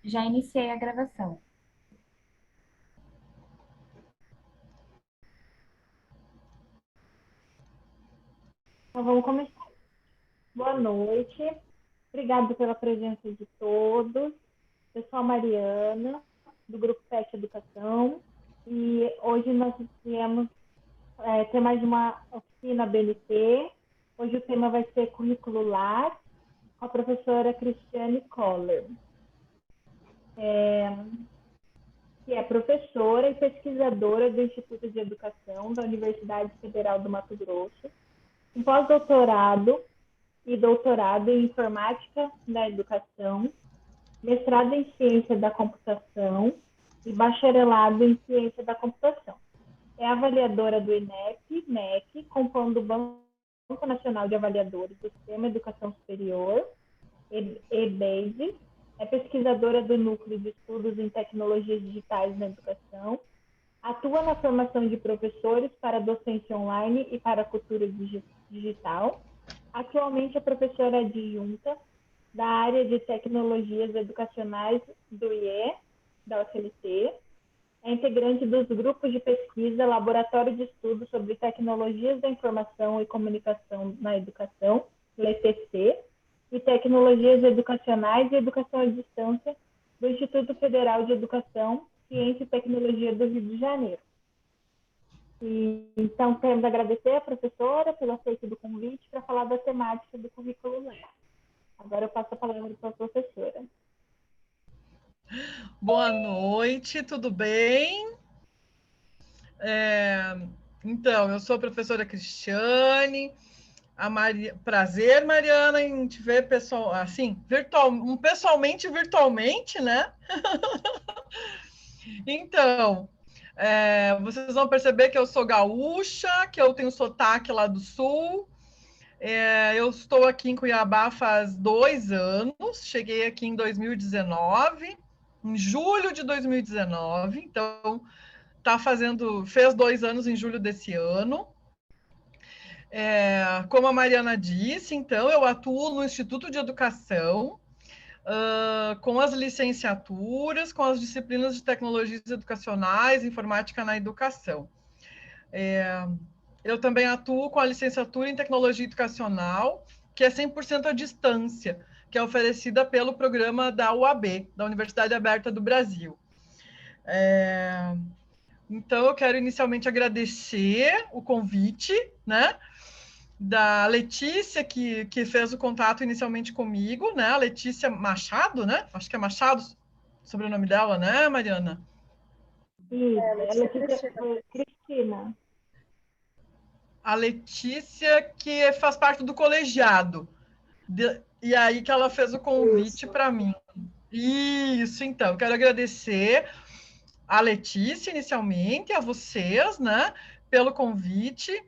Já iniciei a gravação. Então, vamos começar. Boa noite. Obrigada pela presença de todos. Eu sou a Mariana, do Grupo PET Educação, e hoje nós viemos ter mais uma oficina BNT. Hoje o tema vai ser Currículo Lattes, com a professora Cristiane Koller, que é professora e pesquisadora do Instituto de Educação da Universidade Federal do Mato Grosso, um pós-doutorado e doutorado em Informática na Educação, mestrado em Ciência da Computação e bacharelado em Ciência da Computação. É avaliadora do INEP-MEC, compondo o Banco Nacional de Avaliadores do Sistema de Educação Superior, EBASE, é pesquisadora do Núcleo de Estudos em Tecnologias Digitais na Educação, atua na formação de professores para docência online e para a cultura digital. Atualmente é professora adjunta da área de tecnologias educacionais do IE, da UFMT, é integrante dos grupos de pesquisa Laboratório de Estudos sobre Tecnologias da Informação e Comunicação na Educação, LETC, e Tecnologias Educacionais e Educação à Distância do Instituto Federal de Educação, Ciência e Tecnologia do Rio de Janeiro. Então, queremos agradecer a professora pelo aceite do convite para falar da temática do currículo Lattes. Agora eu passo a palavra para a professora. Boa noite, tudo bem? Então, eu sou a professora Cristiane. Prazer, Mariana, em te ver pessoal, assim, virtualmente, né? Então, vocês vão perceber que eu sou gaúcha, que eu tenho sotaque lá do sul. Eu estou aqui em Cuiabá faz 2 anos, cheguei aqui em 2019, em julho de 2019, então fez 2 anos em julho desse ano. Como a Mariana disse, então, eu atuo no Instituto de Educação, com as licenciaturas, com as disciplinas de tecnologias educacionais, informática na educação. Eu também atuo com a licenciatura em tecnologia educacional, que é 100% à distância, que é oferecida pelo programa da UAB, da Universidade Aberta do Brasil. Então, eu quero inicialmente agradecer o convite, né, da Letícia, que fez o contato inicialmente comigo, né, a Letícia Machado, né, acho que é Machado o sobrenome dela, né, Mariana? Isso, a Letícia Cristina. A Letícia, que faz parte do colegiado. E aí que ela fez o convite para mim. Isso, então, quero agradecer a Letícia, inicialmente, a vocês, né, pelo convite.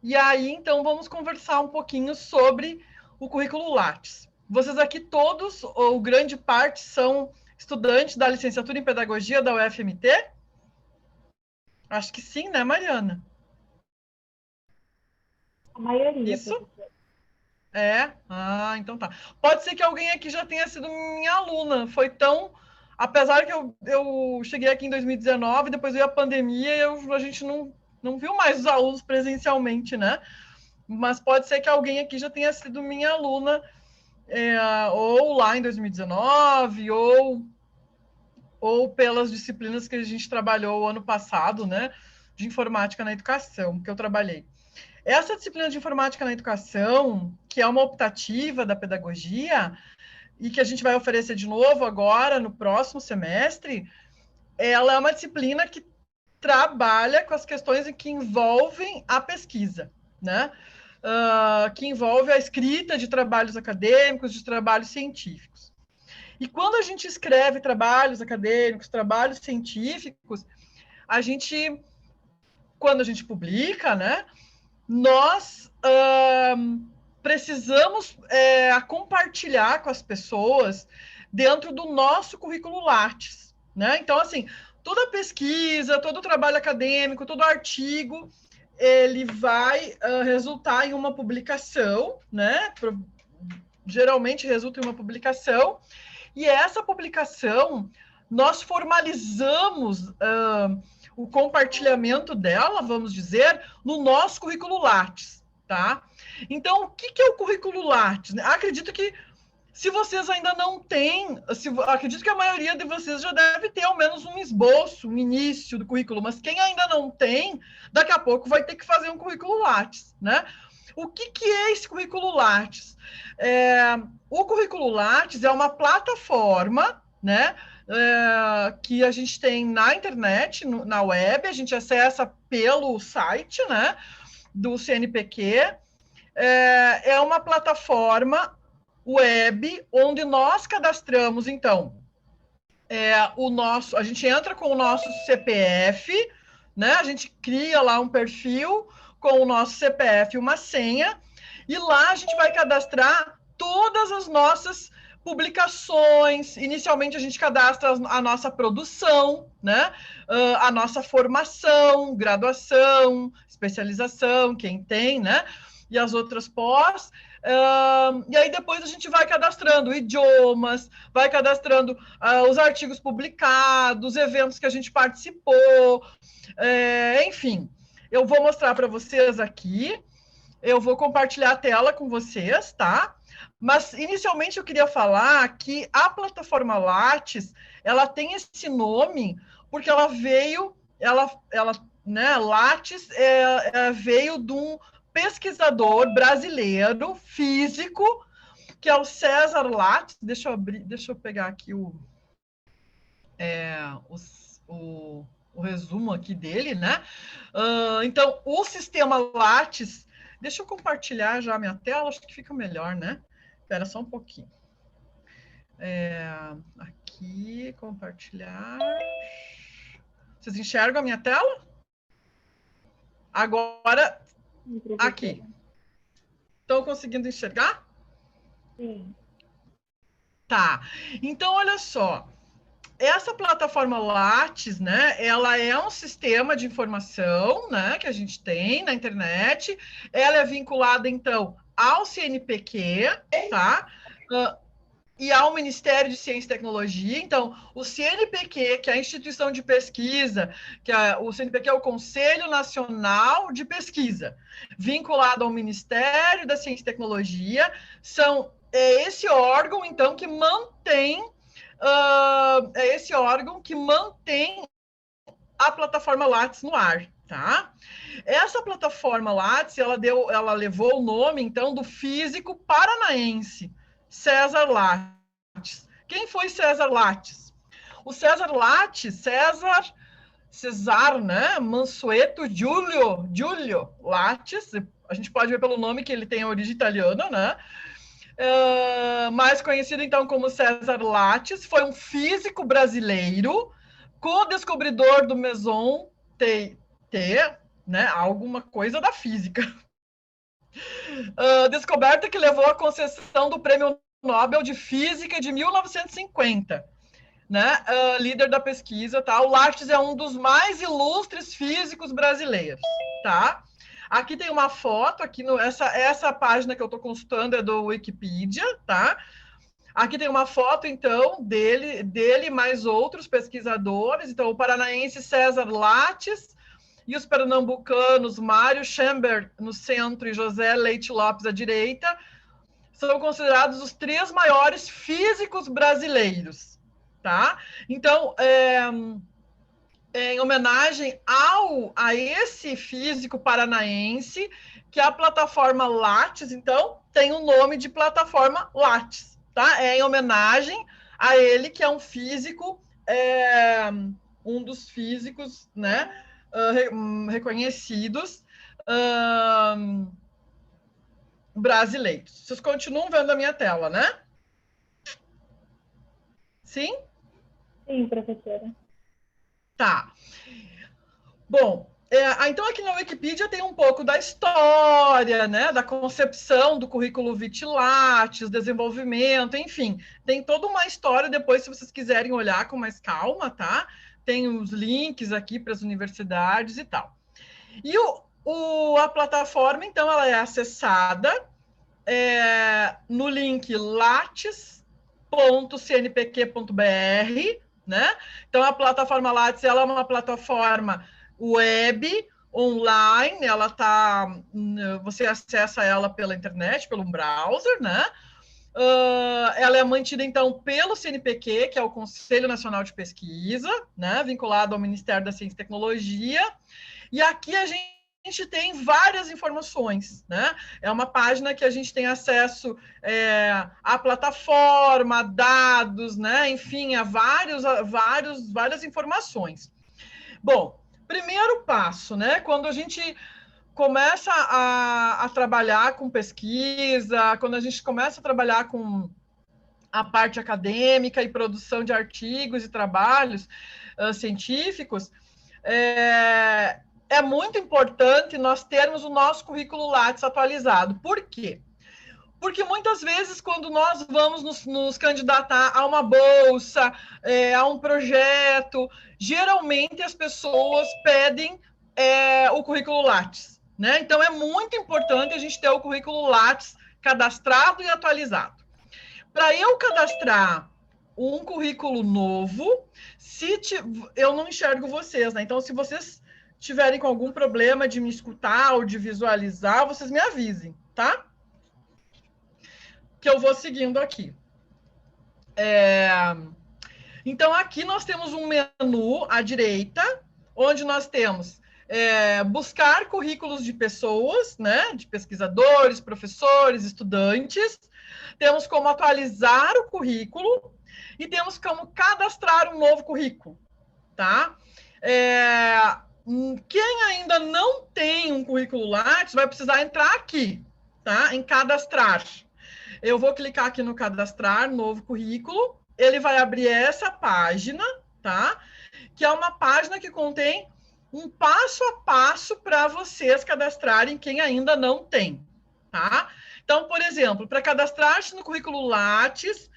E aí, então, vamos conversar um pouquinho sobre o currículo Lattes. Vocês aqui todos, ou grande parte, são estudantes da licenciatura em Pedagogia da UFMT? Acho que sim, né, Mariana? A maioria, Isso? professora. Então tá. Pode ser que alguém aqui já tenha sido minha aluna. Foi tão. Apesar que eu cheguei aqui em 2019, depois veio a pandemia e a gente não viu mais os alunos presencialmente, né? Mas pode ser que alguém aqui já tenha sido minha aluna, ou lá em 2019, ou pelas disciplinas que a gente trabalhou ano passado, né? De informática na educação, que eu trabalhei. Essa disciplina de informática na educação, que é uma optativa da pedagogia, e que a gente vai oferecer de novo agora, no próximo semestre, ela é uma disciplina que trabalha com as questões que envolvem a pesquisa, né? Que envolve a escrita de trabalhos acadêmicos, de trabalhos científicos. E quando a gente escreve trabalhos acadêmicos, trabalhos científicos, quando a gente publica, né, nós precisamos compartilhar com as pessoas dentro do nosso currículo Lattes, né? Então, assim, toda pesquisa, todo trabalho acadêmico, todo artigo, ele vai resultar em uma publicação, né? Geralmente resulta em uma publicação, E essa publicação, nós formalizamos o compartilhamento dela, vamos dizer, no nosso currículo Lattes, tá? Então, o que é o currículo Lattes? Acredito que, se vocês ainda não têm, acredito que a maioria de vocês já deve ter ao menos um esboço, um início do currículo, mas quem ainda não tem, daqui a pouco vai ter que fazer um currículo Lattes, né? O que é esse currículo Lattes? O currículo Lattes é uma plataforma, né, que a gente tem na internet, na web, a gente acessa pelo site, né, do CNPq. É uma plataforma web onde nós cadastramos, então, a gente entra com o nosso CPF, né? A gente cria lá um perfil com o nosso CPF e uma senha, e lá a gente vai cadastrar todas as nossas publicações. Inicialmente a gente cadastra a nossa produção, né? A nossa formação, graduação, especialização, quem tem, né? E as outras pós. E aí depois a gente vai cadastrando idiomas, vai cadastrando os artigos publicados, eventos que a gente participou, enfim. Eu vou mostrar para vocês aqui, eu vou compartilhar a tela com vocês, tá? Mas, inicialmente, eu queria falar que a plataforma Lattes, ela tem esse nome porque ela veio, né, Lattes veio de um pesquisador brasileiro, físico, que é o César Lattes. Deixa eu pegar aqui o resumo aqui dele, né? Então, o sistema Lattes, deixa eu compartilhar já a minha tela, acho que fica melhor, né? Espera só um pouquinho. Aqui, compartilhar. Vocês enxergam a minha tela? Agora, aqui. Estão conseguindo enxergar? Sim. Tá. Então, olha só. Essa plataforma Lattes, né, ela é um sistema de informação, né, que a gente tem na internet. Ela é vinculada, então, ao CNPq, tá? E ao Ministério de Ciência e Tecnologia. Então, o CNPq, que é a instituição de pesquisa, o CNPq é o Conselho Nacional de Pesquisa, vinculado ao Ministério da Ciência e Tecnologia, é esse órgão, então, que mantém a plataforma Lattes no ar, tá? Essa plataforma Lattes, ela levou o nome, então, do físico paranaense César Lattes. Quem foi César Lattes? O César Lattes, Cesar, né? Mansueto Giulio Lattes, a gente pode ver pelo nome que ele tem a origem italiana, né? Mais conhecido então como César Lattes, foi um físico brasileiro, co-descobridor do meson T, né? Alguma coisa da física. Descoberta que levou à concessão do Prêmio Nobel de Física de 1950. Né? Líder da pesquisa, tá? O Lattes é um dos mais ilustres físicos brasileiros, tá? Aqui tem uma foto, essa página que eu estou consultando é do Wikipedia, tá? Aqui tem uma foto, então, dele mais outros pesquisadores. Então, o paranaense César Lattes e os pernambucanos Mário Schember no centro e José Leite Lopes à direita são considerados os 3 maiores físicos brasileiros, tá? Então, em homenagem a esse físico paranaense, que a plataforma Lattes, então, tem o nome de plataforma Lattes, tá? É em homenagem a ele, que é um físico, um dos físicos, né, reconhecidos brasileiros. Vocês continuam vendo a minha tela, né? Sim? Sim, professora. Tá. Bom, então aqui na Wikipedia tem um pouco da história, né, da concepção do currículo Vitae Lattes, desenvolvimento, enfim, tem toda uma história. Depois, se vocês quiserem olhar com mais calma, tá? Tem os links aqui para as universidades e tal. E a plataforma, então, ela é acessada no link Lattes, né? Então, a plataforma Lattes, ela é uma plataforma web, online, você acessa ela pela internet, pelo browser, né? Ela é mantida, então, pelo CNPq, que é o Conselho Nacional de Pesquisa, né? Vinculado ao Ministério da Ciência e Tecnologia. E aqui a gente tem várias informações, né? É uma página que a gente tem acesso à plataforma, dados, né? Enfim, a várias informações. Bom, primeiro passo, né? Quando a gente começa a trabalhar com pesquisa, quando a gente começa a trabalhar com a parte acadêmica e produção de artigos e trabalhos científicos, é muito importante nós termos o nosso currículo Lattes atualizado. Por quê? Porque muitas vezes, quando nós vamos nos candidatar a uma bolsa, a um projeto, geralmente as pessoas pedem o currículo Lattes, né? Então, é muito importante a gente ter o currículo Lattes cadastrado e atualizado. Para eu cadastrar um currículo novo, eu não enxergo vocês, né? Então, se vocês tiverem com algum problema de me escutar ou de visualizar, vocês me avisem, tá? Que eu vou seguindo aqui. Então, aqui nós temos um menu à direita, onde nós temos buscar currículos de pessoas, né? De pesquisadores, professores, estudantes. Temos como atualizar o currículo e temos como cadastrar um novo currículo, tá? Quem ainda não tem um currículo Lattes vai precisar entrar aqui, tá? Em cadastrar. Eu vou clicar aqui no cadastrar novo currículo, ele vai abrir essa página, tá? Que é uma página que contém um passo a passo para vocês cadastrarem quem ainda não tem, tá? Então, por exemplo, para cadastrar-se no currículo Lattes,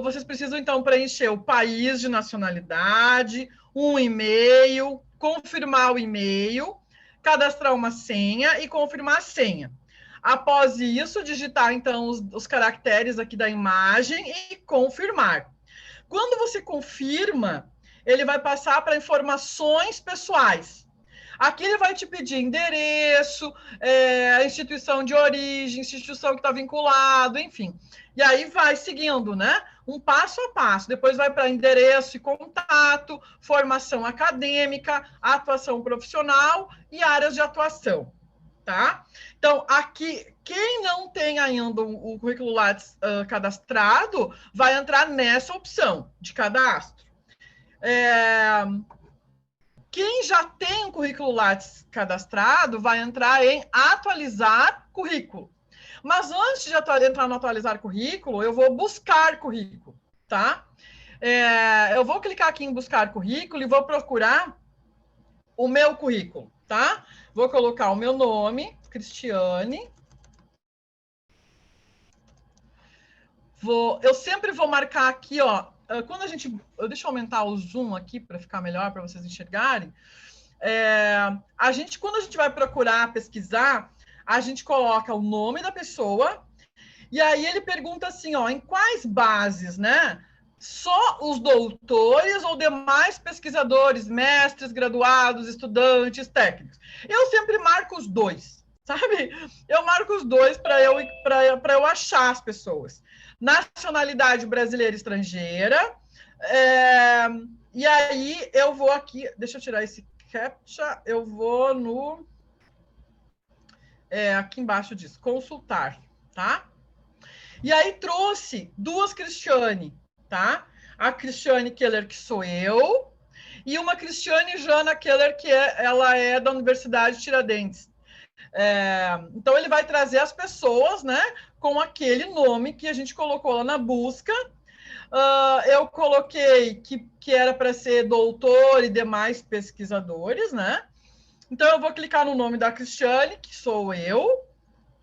vocês precisam, então, preencher o país de nacionalidade, um e-mail, confirmar o e-mail, cadastrar uma senha e confirmar a senha. Após isso, digitar, então, os caracteres aqui da imagem e confirmar. Quando você confirma, ele vai passar para informações pessoais. Aqui ele vai te pedir endereço, a instituição de origem, instituição que está vinculado, enfim. E aí vai seguindo, né? Um passo a passo. Depois vai para endereço e contato, formação acadêmica, atuação profissional e áreas de atuação, tá? Então, aqui, quem não tem ainda o currículo Lattes cadastrado, vai entrar nessa opção de cadastro. Quem já tem um currículo Lattes cadastrado vai entrar em atualizar currículo. Mas antes de entrar no atualizar currículo, eu vou buscar currículo, tá? Eu vou clicar aqui em buscar currículo e vou procurar o meu currículo, tá? Vou colocar o meu nome, Cristiane. Eu sempre vou marcar aqui, ó. Quando a gente... Deixa eu aumentar o zoom aqui para ficar melhor, para vocês enxergarem. Quando a gente vai procurar, pesquisar, a gente coloca o nome da pessoa e aí ele pergunta assim, ó, em quais bases, né? Só os doutores ou demais pesquisadores, mestres, graduados, estudantes, técnicos. Eu sempre marco os dois, sabe? Eu marco os dois para eu achar as pessoas. Nacionalidade brasileira e estrangeira. E aí eu vou aqui, deixa eu tirar esse captcha, eu vou no... aqui embaixo diz, consultar, tá? E aí trouxe duas Cristiane, tá? A Cristiane Keller, que sou eu, e uma Cristiane Jana Keller, que ela é da Universidade Tiradentes. Então, ele vai trazer as pessoas, né, com aquele nome que a gente colocou lá na busca. Eu coloquei que era para ser doutor e demais pesquisadores, né? Então, eu vou clicar no nome da Cristiane, que sou eu,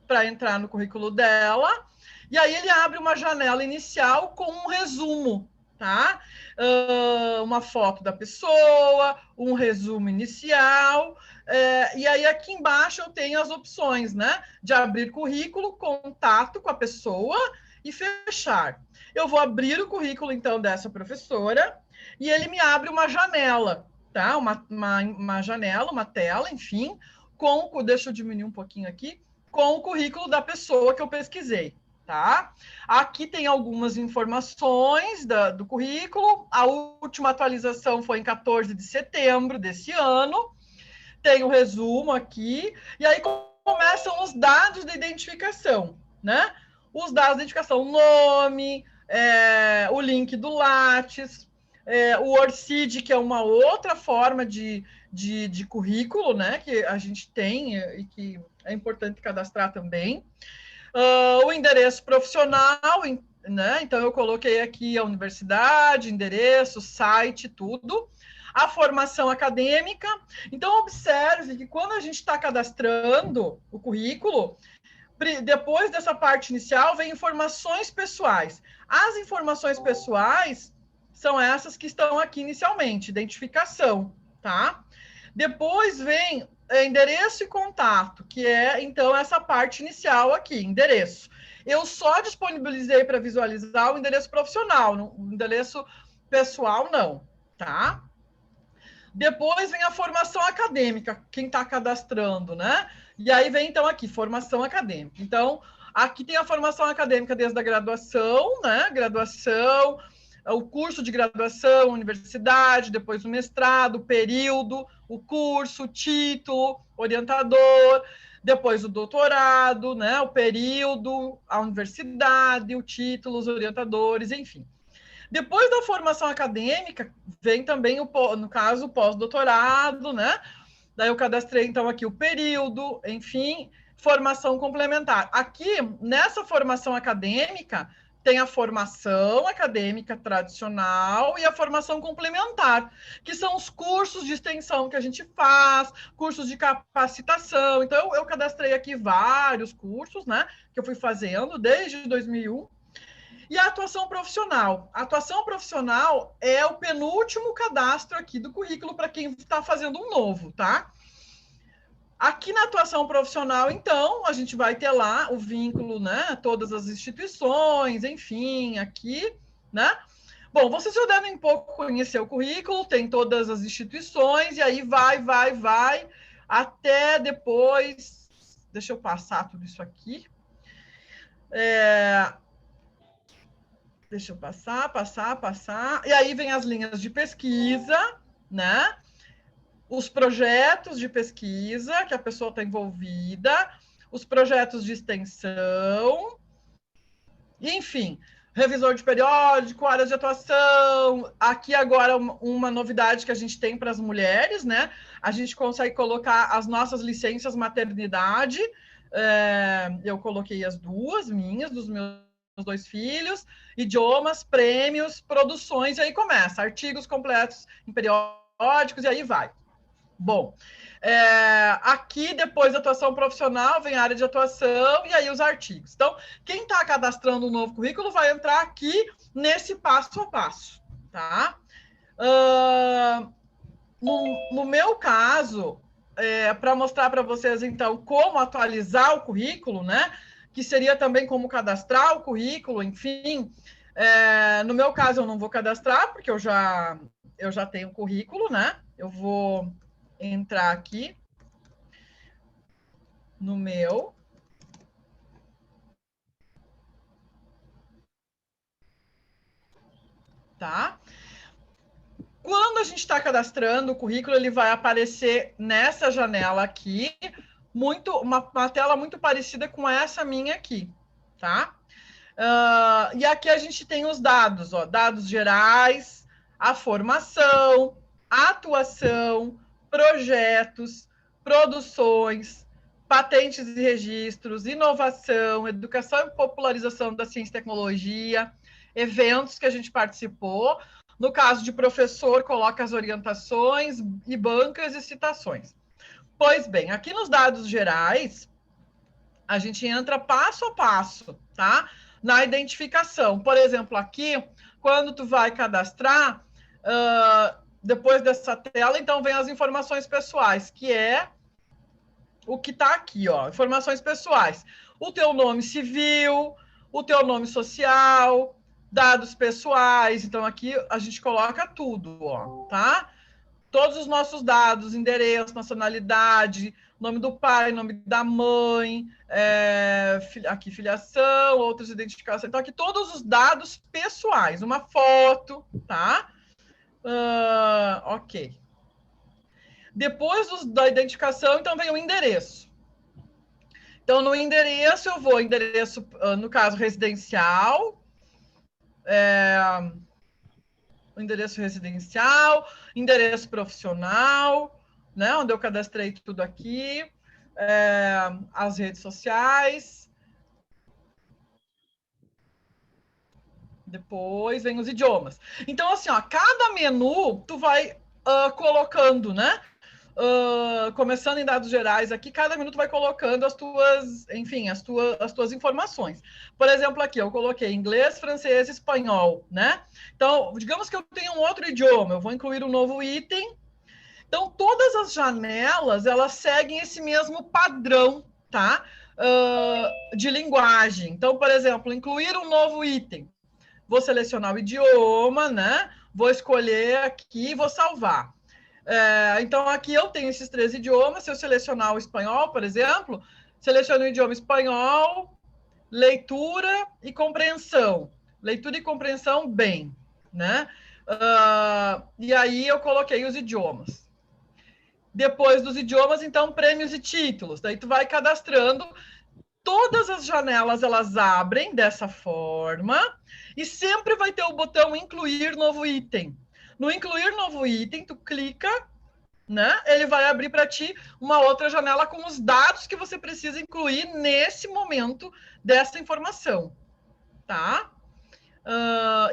para entrar no currículo dela. E aí ele abre uma janela inicial com um resumo, tá? Uma foto da pessoa, um resumo inicial. E aí aqui embaixo eu tenho as opções, né? De abrir currículo, contato com a pessoa e fechar. Eu vou abrir o currículo, então, dessa professora e ele me abre uma janela, tá? Uma janela, uma tela, enfim, deixa eu diminuir um pouquinho aqui, com o currículo da pessoa que eu pesquisei, tá? Aqui tem algumas informações do currículo. A última atualização foi em 14 de setembro desse ano. Tem o resumo aqui. E aí começam os dados de identificação, né? Os dados de identificação, nome, o link do Lattes, o ORCID, que é uma outra forma de currículo, né? Que a gente tem e que é importante cadastrar também. O endereço profissional, né? Então, eu coloquei aqui a universidade, endereço, site, tudo. A formação acadêmica. Então, observe que quando a gente está cadastrando o currículo, depois dessa parte inicial, vem informações pessoais. As informações pessoais são essas que estão aqui inicialmente, identificação, tá? Depois vem endereço e contato, que é, então, essa parte inicial aqui, endereço. Eu só disponibilizei para visualizar o endereço profissional, o endereço pessoal não, tá? Depois vem a formação acadêmica, quem está cadastrando, né? E aí vem, então, aqui, formação acadêmica. Então, aqui tem a formação acadêmica desde a graduação, né? Graduação, o curso de graduação, universidade, depois o mestrado, o período, o curso, o título, orientador, depois o doutorado, né? O período, a universidade, o título, os orientadores, enfim. Depois da formação acadêmica, vem também, no caso, o pós-doutorado, né? Daí eu cadastrei, então, aqui o período, enfim, formação complementar. Aqui, nessa formação acadêmica, tem a formação acadêmica tradicional e a formação complementar, que são os cursos de extensão que a gente faz, cursos de capacitação. Então, eu cadastrei aqui vários cursos, né? Que eu fui fazendo desde 2001. E a atuação profissional. A atuação profissional é o penúltimo cadastro aqui do currículo para quem está fazendo um novo, tá? Aqui na atuação profissional, então, a gente vai ter lá o vínculo, né? Todas as instituições, enfim, aqui, né? Bom, vocês já devem um pouco conhecer o currículo, tem todas as instituições, e aí vai, até depois... Deixa eu passar tudo isso aqui. Deixa eu passar. E aí vem as linhas de pesquisa, né? Os projetos de pesquisa que a pessoa está envolvida, os projetos de extensão, enfim, revisor de periódico, áreas de atuação. Aqui agora uma novidade que a gente tem para as mulheres, né? A gente consegue colocar as nossas licenças maternidade. Eu coloquei as duas minhas, dos meus 2 filhos, idiomas, prêmios, produções, e aí começa, artigos completos em periódicos, e aí vai. Bom, aqui, depois da atuação profissional, vem a área de atuação, e aí os artigos. Então, quem está cadastrando um novo currículo vai entrar aqui nesse passo a passo, tá? No meu caso, para mostrar para vocês, então, como atualizar o currículo, né? Que seria também como cadastrar o currículo, enfim. No meu caso, eu não vou cadastrar, porque eu já tenho currículo, né? Eu vou entrar aqui no meu. Tá? Quando a gente está cadastrando o currículo, ele vai aparecer nessa janela aqui, uma tela muito parecida com essa minha aqui, tá? E aqui a gente tem os dados, ó, dados gerais, a formação, a atuação, projetos, produções, patentes e registros, inovação, educação e popularização da ciência e tecnologia, eventos que a gente participou. No caso de professor, coloca as orientações e bancas e citações. Pois bem, aqui nos dados gerais, a gente entra passo a passo, tá? Na identificação. Por exemplo, aqui, quando tu vai cadastrar, depois dessa tela, então vem as informações pessoais, que é o que está aqui, ó, informações pessoais. O teu nome civil, o teu nome social, dados pessoais. Então, aqui a gente coloca tudo, ó, tá? Todos os nossos dados, endereço, nacionalidade, nome do pai, nome da mãe, aqui filiação, outras identificações. Então, aqui todos os dados pessoais, uma foto, tá? Ok. Depois da identificação, então, vem o endereço. Então, no endereço, eu vou, endereço, no caso, residencial, endereço residencial, endereço profissional, né, onde eu cadastrei tudo aqui, as redes sociais. Depois vem os idiomas. Então, assim, ó, cada menu tu vai colocando, né? Começando em dados gerais aqui, cada minuto vai colocando as tuas, enfim, as tuas informações. Por exemplo, aqui eu coloquei inglês, francês, espanhol, né? Então, digamos que eu tenho um outro idioma, eu vou incluir um novo item. Então, todas as janelas, elas seguem esse mesmo padrão, tá? De linguagem. Então, por exemplo, incluir um novo item. Vou selecionar o idioma, né? Vou escolher aqui e vou salvar. Então, aqui eu tenho esses 3 idiomas. Se eu selecionar o espanhol, por exemplo, seleciono o idioma espanhol, leitura e compreensão. Leitura e compreensão, bem, né? E aí eu coloquei os idiomas. Depois dos idiomas, então, prêmios e títulos. Daí tu vai cadastrando. Todas as janelas, elas abrem dessa forma e sempre vai ter o botão incluir novo item. No incluir novo item, tu clica, né? Ele vai abrir para ti uma outra janela com os dados que você precisa incluir nesse momento dessa informação, tá?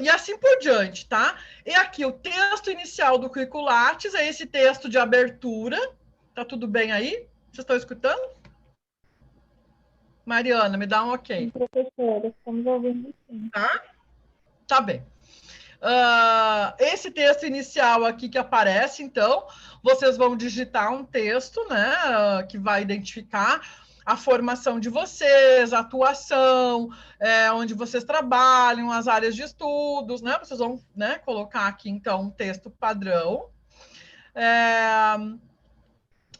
E assim por diante, tá? E aqui o texto inicial do Currículo Lattes é esse texto de abertura. Tá tudo bem aí? Vocês estão escutando? Mariana, me dá um ok. Sim, professora, estamos ouvindo sim. Tá bem. Esse texto inicial aqui que aparece, então, vocês vão digitar um texto, né, que vai identificar a formação de vocês, a atuação, onde vocês trabalham, as áreas de estudos, né? Vocês vão, né, colocar aqui, então, um texto padrão.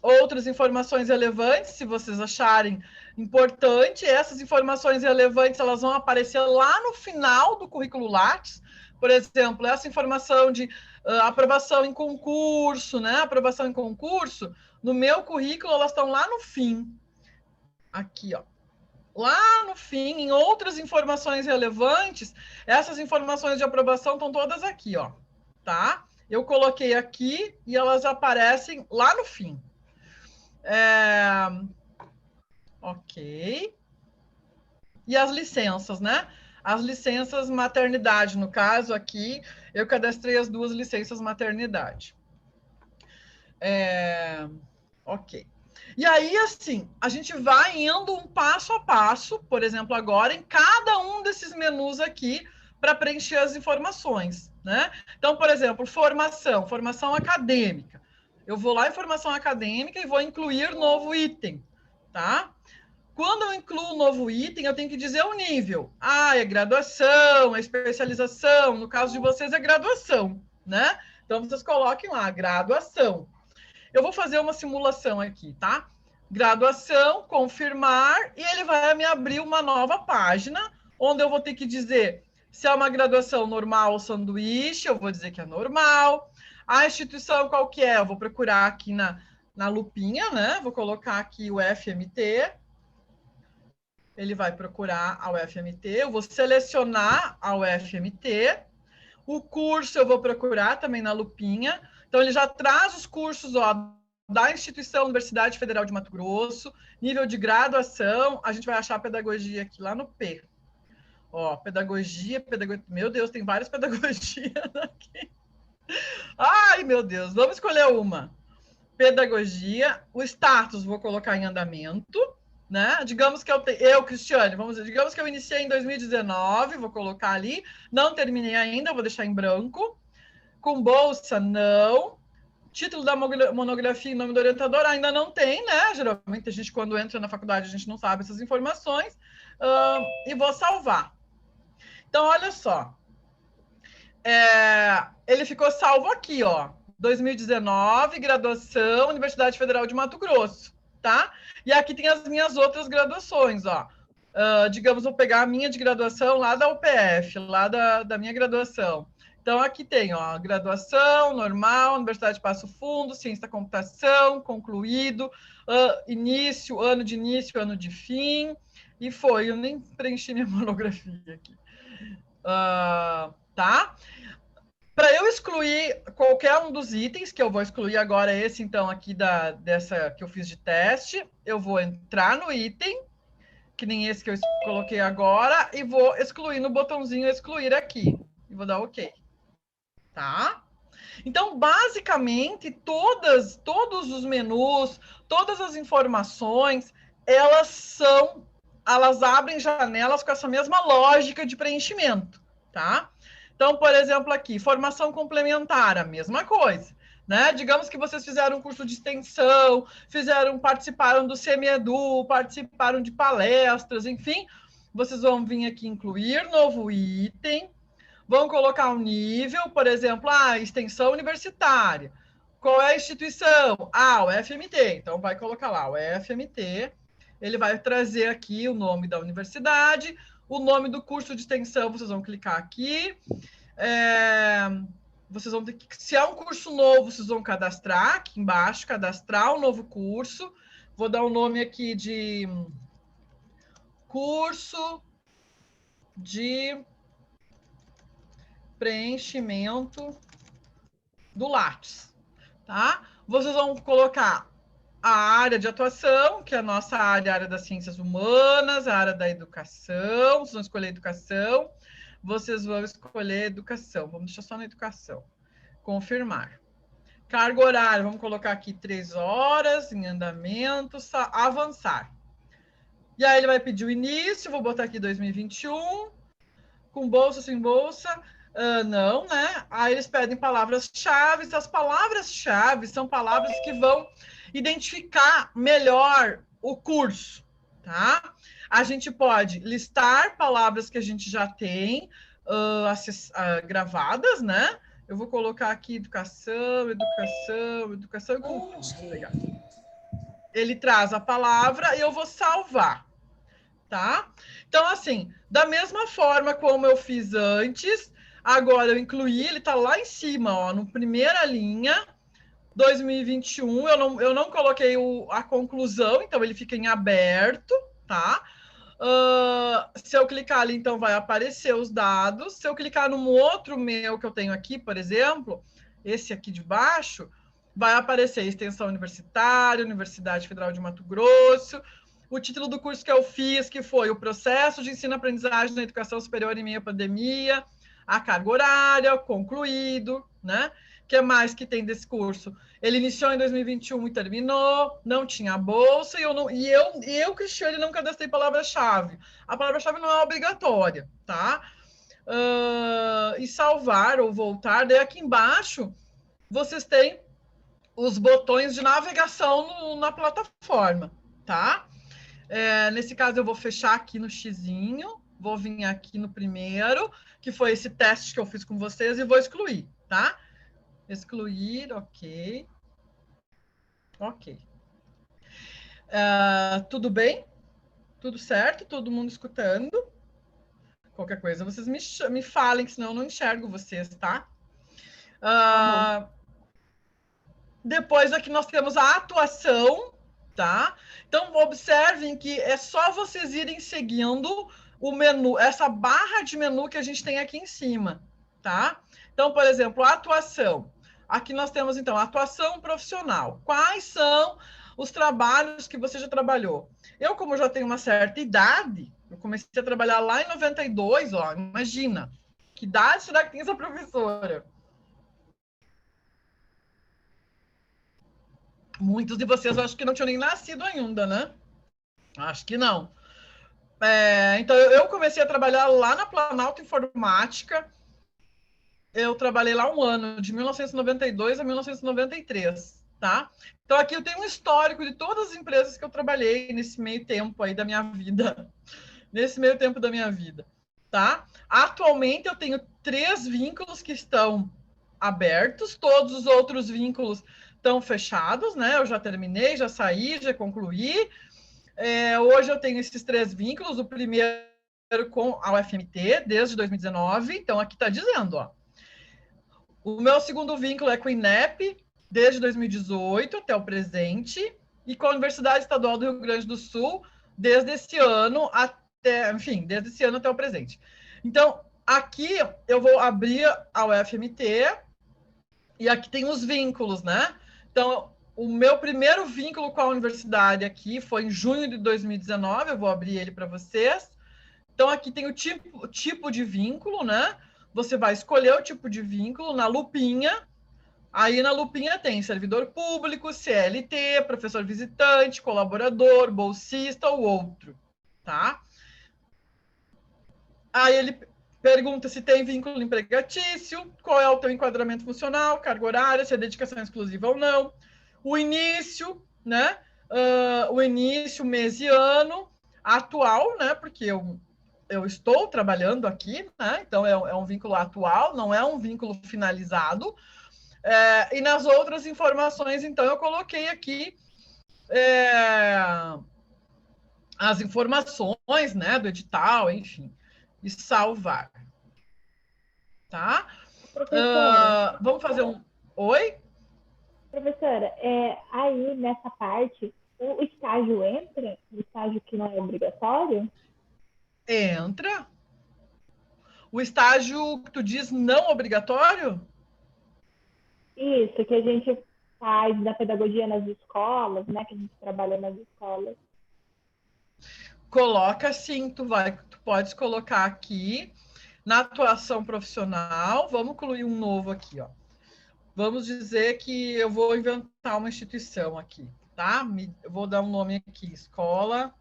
Outras informações relevantes, se vocês acharem importante, essas informações relevantes, elas vão aparecer lá no final do currículo Lattes. Por exemplo, essa informação de aprovação em concurso, né? Aprovação em concurso, no meu currículo, elas estão lá no fim. Aqui, ó. Lá no fim, em outras informações relevantes, essas informações de aprovação estão todas aqui, ó. Tá? Eu coloquei aqui e elas aparecem lá no fim. Ok. E as licenças, né? As licenças maternidade, no caso aqui, eu cadastrei as 2 licenças maternidade. Ok. E aí, assim, a gente vai indo um passo a passo, por exemplo, agora, em cada um desses menus aqui, para preencher as informações, né? Então, por exemplo, formação acadêmica. Eu vou lá em formação acadêmica e vou incluir novo item, tá? Quando eu incluo um novo item, eu tenho que dizer o nível. É graduação, é especialização. No caso de vocês, é graduação, né? Então, vocês coloquem lá, graduação. Eu vou fazer uma simulação aqui, tá? Graduação, confirmar, e ele vai me abrir uma nova página, onde eu vou ter que dizer se é uma graduação normal ou sanduíche, eu vou dizer que é normal. A instituição qual que é? Eu vou procurar aqui na lupinha, né? Vou colocar aqui o FMT. Ele vai procurar a UFMT, eu vou selecionar a UFMT. O curso eu vou procurar também na lupinha. Então, ele já traz os cursos, ó, da instituição Universidade Federal de Mato Grosso, nível de graduação, a gente vai achar a pedagogia aqui lá no P. Ó, pedagogia, meu Deus, tem várias pedagogias aqui. Ai, meu Deus, vamos escolher uma. Pedagogia, o status vou colocar em andamento, né? Digamos que Cristiane, vamos dizer, digamos que eu iniciei em 2019, vou colocar ali, não terminei ainda, vou deixar em branco. Com bolsa, não. Título da monografia e nome do orientador ainda não tem, né? Geralmente a gente, quando entra na faculdade, a gente não sabe essas informações. E vou salvar. Então, olha só. Ele ficou salvo aqui, ó. 2019, graduação, Universidade Federal de Mato Grosso, tá? E aqui tem as minhas outras graduações, ó. Digamos, vou pegar a minha de graduação lá da UPF, lá da minha graduação. Então, aqui tem, ó, graduação, normal, Universidade de Passo Fundo, ciência da computação, concluído, início, ano de fim, e foi. Eu nem preenchi minha monografia aqui. Tá? Para eu excluir qualquer um dos itens, que eu vou excluir agora esse, então, aqui dessa que eu fiz de teste, eu vou entrar no item, que nem esse que eu coloquei agora, e vou excluir no botãozinho excluir aqui. E vou dar OK. Tá? Então, basicamente, todos os menus, todas as informações, elas abrem janelas com essa mesma lógica de preenchimento, tá? Então, por exemplo, aqui, formação complementar, a mesma coisa, né? Digamos que vocês fizeram um curso de extensão, participaram do CMEDU, participaram de palestras, enfim, vocês vão vir aqui incluir novo item, vão colocar um nível, por exemplo, extensão universitária. Qual é a instituição? O FMT. Então, vai colocar lá o FMT. Ele vai trazer aqui o nome da universidade, o nome do curso de extensão, vocês vão clicar aqui. Vocês vão ter que, se é um curso novo, vocês vão cadastrar aqui embaixo, cadastrar um novo curso. Vou dar o nome aqui de curso de preenchimento do Lattes, tá? Vocês vão colocar a área de atuação, que é a nossa área, a área das ciências humanas, a área da educação, vocês vão escolher educação, vocês vão escolher educação, vamos deixar só na educação, confirmar. Carga horária, vamos colocar aqui 3 horas, em andamento, avançar. E aí ele vai pedir o início, vou botar aqui 2021, com bolsa, sem bolsa, não, né? Aí eles pedem palavras-chave. As palavras-chave são palavras que vão identificar melhor o curso, tá? A gente pode listar palavras que a gente já tem gravadas, né? Eu vou colocar aqui educação e cultura. Ele traz a palavra e eu vou salvar, tá? Então, assim, da mesma forma como eu fiz antes, agora eu incluí, ele está lá em cima, ó, no primeira linha, 2021, eu não coloquei a conclusão, então ele fica em aberto, tá? Se eu clicar ali, então vai aparecer os dados. Se eu clicar num outro meu que eu tenho aqui, por exemplo, esse aqui de baixo, vai aparecer extensão universitária, Universidade Federal de Mato Grosso, o título do curso que eu fiz, que foi o processo de ensino-aprendizagem na educação superior em meio à pandemia, a carga horária, concluído, né? O que mais que tem desse curso? Ele iniciou em 2021 e terminou, não tinha bolsa, e eu, Cristiane, não cadastrei palavra-chave. A palavra-chave não é obrigatória, tá? E salvar ou voltar, daí aqui embaixo vocês têm os botões de navegação na plataforma, tá? Nesse caso, eu vou fechar aqui no xizinho, vou vir aqui no primeiro, que foi esse teste que eu fiz com vocês, e vou excluir, tá? Excluir, ok. Ok. Tudo bem? Tudo certo? Todo mundo escutando? Qualquer coisa, vocês me falem, que senão eu não enxergo vocês, tá? Depois aqui nós temos a atuação, tá? Então, observem que é só vocês irem seguindo o menu, essa barra de menu que a gente tem aqui em cima, tá? Então, por exemplo, a atuação. Aqui nós temos, então, a atuação profissional. Quais são os trabalhos que você já trabalhou? Eu, como já tenho uma certa idade, eu comecei a trabalhar lá em 92, ó, imagina. Que idade será que tem essa professora? Muitos de vocês, eu acho que não tinham nem nascido ainda, né? Acho que não. Então, eu comecei a trabalhar lá na Planalto Informática Eu trabalhei lá um ano, de 1992 a 1993, tá? Então aqui eu tenho um histórico de todas as empresas que eu trabalhei nesse meio tempo aí da minha vida. Nesse meio tempo da minha vida, tá? Atualmente eu tenho 3 vínculos que estão abertos, todos os outros vínculos estão fechados, né? Eu já terminei, já saí, já concluí. Hoje eu tenho esses 3 vínculos, o primeiro com a UFMT, desde 2019, então aqui está dizendo, ó. O meu segundo vínculo é com o INEP, desde 2018 até o presente, e com a Universidade Estadual do Rio Grande do Sul, desde esse ano até, enfim, desde esse ano até o presente. Então, aqui eu vou abrir a UFMT, e aqui tem os vínculos, né? Então, o meu primeiro vínculo com a universidade aqui foi em junho de 2019, eu vou abrir ele para vocês. Então, aqui tem o tipo de vínculo, né? Você vai escolher o tipo de vínculo na lupinha. Aí na lupinha tem servidor público, CLT, professor visitante, colaborador, bolsista ou outro, tá? Aí ele pergunta se tem vínculo empregatício, qual é o teu enquadramento funcional, carga horária, se é dedicação exclusiva ou não, o início, né? O início, mês e ano, atual, né? Porque eu estou trabalhando aqui, né? Então é um vínculo atual, não é um vínculo finalizado. E nas outras informações, então, eu coloquei aqui as informações, né, do edital, enfim, e salvar, tá? Professora, Vamos fazer um... Oi? professora, aí nessa parte, o estágio entra? O estágio que não é obrigatório? Entra. O estágio que tu diz não obrigatório? Isso, que a gente faz da pedagogia nas escolas, né? Que a gente trabalha nas escolas. Coloca sim, tu podes colocar aqui na atuação profissional. Vamos incluir um novo aqui, ó. Vamos dizer que eu vou inventar uma instituição aqui, tá? Eu vou dar um nome aqui: Escola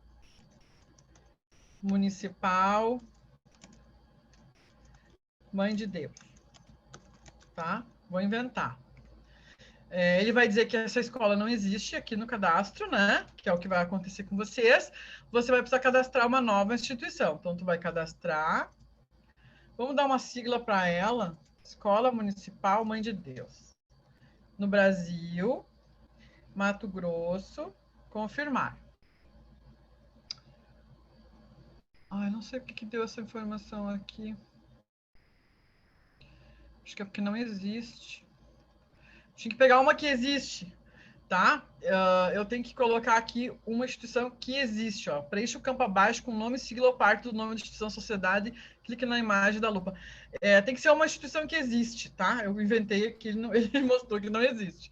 Municipal Mãe de Deus, tá? Vou inventar. Ele vai dizer que essa escola não existe aqui no cadastro, né? Que é o que vai acontecer com vocês. Você vai precisar cadastrar uma nova instituição. Então, tu vai cadastrar. Vamos dar uma sigla para ela: Escola Municipal Mãe de Deus. No Brasil, Mato Grosso, confirmar. Ai, não sei porque que deu essa informação aqui. Acho que é porque não existe. Tinha que pegar uma que existe, tá? Eu tenho que colocar aqui uma instituição que existe, ó. Preencha o campo abaixo com nome, sigla ou parte do nome da instituição, sociedade, clique na imagem da lupa. Tem que ser uma instituição que existe, tá? Eu inventei aqui, ele mostrou que não existe.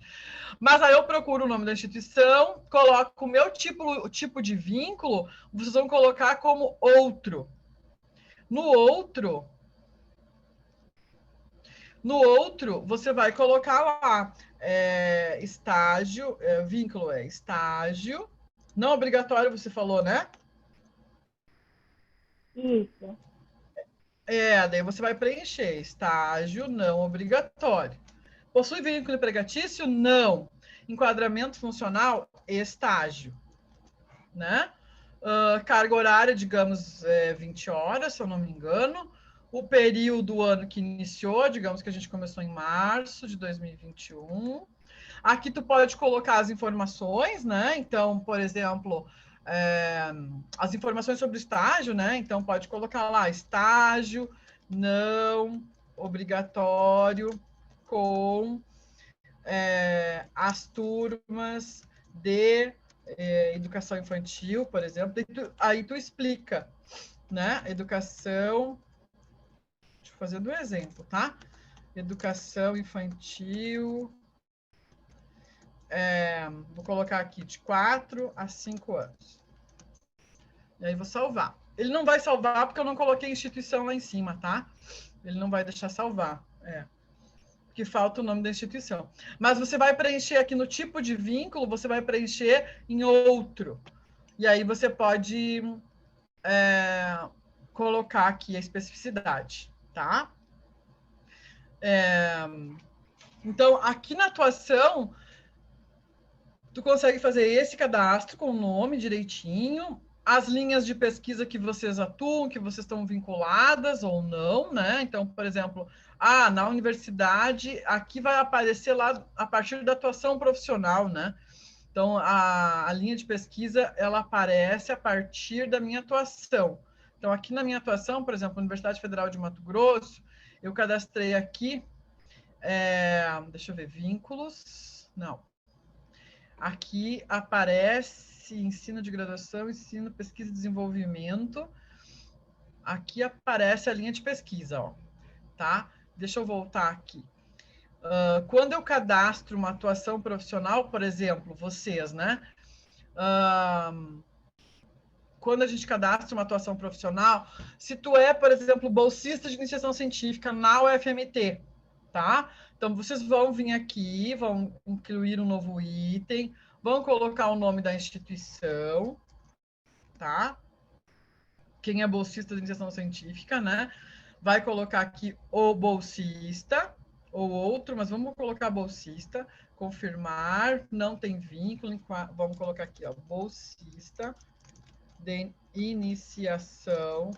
Mas aí eu procuro o nome da instituição, coloco o meu tipo de vínculo, vocês vão colocar como outro. No outro, você vai colocar lá estágio, vínculo é estágio, não obrigatório, você falou, né? Isso. Daí você vai preencher estágio não obrigatório. Possui vínculo empregatício? Não. Enquadramento funcional? Estágio, né? Carga horária, digamos, 20 horas, se eu não me engano. O período ano que iniciou, digamos que a gente começou em março de 2021. Aqui tu pode colocar as informações, né? Então, por exemplo, as informações sobre o estágio, né? Então, pode colocar lá, estágio não obrigatório com as turmas de educação infantil, por exemplo. Aí tu explica, né? Educação... Deixa eu fazer do exemplo, tá? Educação infantil... vou colocar aqui de 4 a 5 anos. E aí vou salvar. Ele não vai salvar porque eu não coloquei instituição lá em cima, tá? Ele não vai deixar salvar. Porque falta o nome da instituição. Mas você vai preencher aqui no tipo de vínculo, você vai preencher em outro. E aí você pode colocar aqui a especificidade, tá? Então, aqui na atuação, tu consegue fazer esse cadastro com o nome direitinho, as linhas de pesquisa que vocês atuam, que vocês estão vinculadas ou não, né? Então, por exemplo, na universidade, aqui vai aparecer lá a partir da atuação profissional, né? Então, a linha de pesquisa, ela aparece a partir da minha atuação. Então, aqui na minha atuação, por exemplo, Universidade Federal de Mato Grosso, eu cadastrei aqui, deixa eu ver, vínculos, não. Aqui aparece ensino de graduação, ensino, pesquisa e desenvolvimento. Aqui aparece a linha de pesquisa, ó, tá? Deixa eu voltar aqui. Quando eu cadastro uma atuação profissional, por exemplo, vocês, né? Quando a gente cadastra uma atuação profissional, se tu é, por exemplo, bolsista de iniciação científica na UFMT, tá? Então, vocês vão vir aqui, vão incluir um novo item, vão colocar o nome da instituição, tá? Quem é bolsista de iniciação científica, né? Vai colocar aqui o bolsista, ou outro, mas vamos colocar bolsista, confirmar, não tem vínculo, vamos colocar aqui, ó, bolsista de iniciação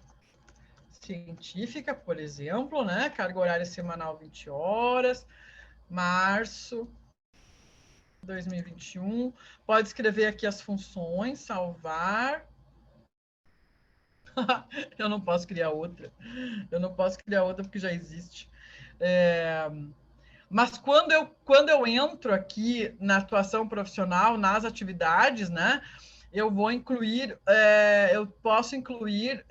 científica, por exemplo, né? Carga horária semanal 20 horas, março 2021. Pode escrever aqui as funções, salvar. Eu não posso criar outra. Eu não posso criar outra porque já existe. Mas quando eu entro aqui na atuação profissional, nas atividades, né? Eu vou incluir, eu posso incluir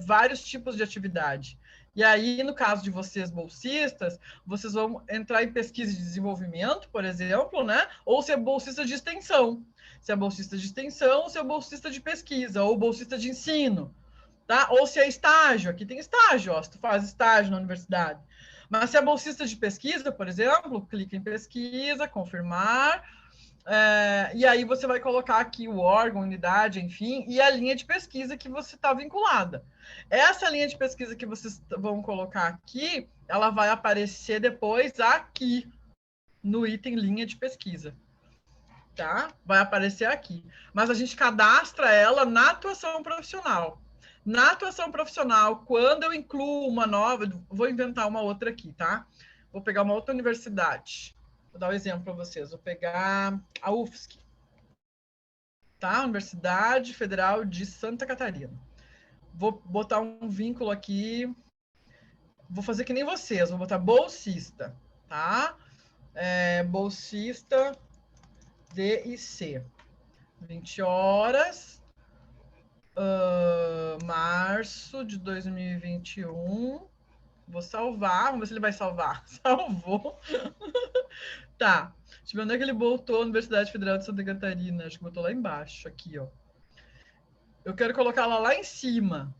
vários tipos de atividade. E aí, no caso de vocês bolsistas, vocês vão entrar em pesquisa e desenvolvimento, por exemplo, né? Ou ser bolsista de extensão. Se é bolsista de extensão, ou se é bolsista de pesquisa, ou bolsista de ensino, tá? Ou se é estágio, aqui tem estágio, ó, se tu faz estágio na universidade. Mas se é bolsista de pesquisa, por exemplo, clica em pesquisa, confirmar, e aí você vai colocar aqui o órgão, unidade, enfim, e a linha de pesquisa que você está vinculada. Essa linha de pesquisa que vocês vão colocar aqui, ela vai aparecer depois aqui, no item linha de pesquisa. Tá? Vai aparecer aqui. Mas a gente cadastra ela na atuação profissional. Na atuação profissional, quando eu incluo uma nova, vou inventar uma outra aqui, tá? Vou pegar uma outra universidade. Vou dar um exemplo para vocês. Vou pegar a UFSC, tá? Universidade Federal de Santa Catarina. Vou botar um vínculo aqui. Vou fazer que nem vocês. Vou botar bolsista, tá? Bolsista D e C. 20 horas. Março de 2021. Vou salvar. Vamos ver se ele vai salvar. Salvou. Tá. Deixa eu ver onde é que ele botou a Universidade Federal de Santa Catarina. Acho que botou lá embaixo. Aqui, ó. Eu quero colocar ela lá em cima.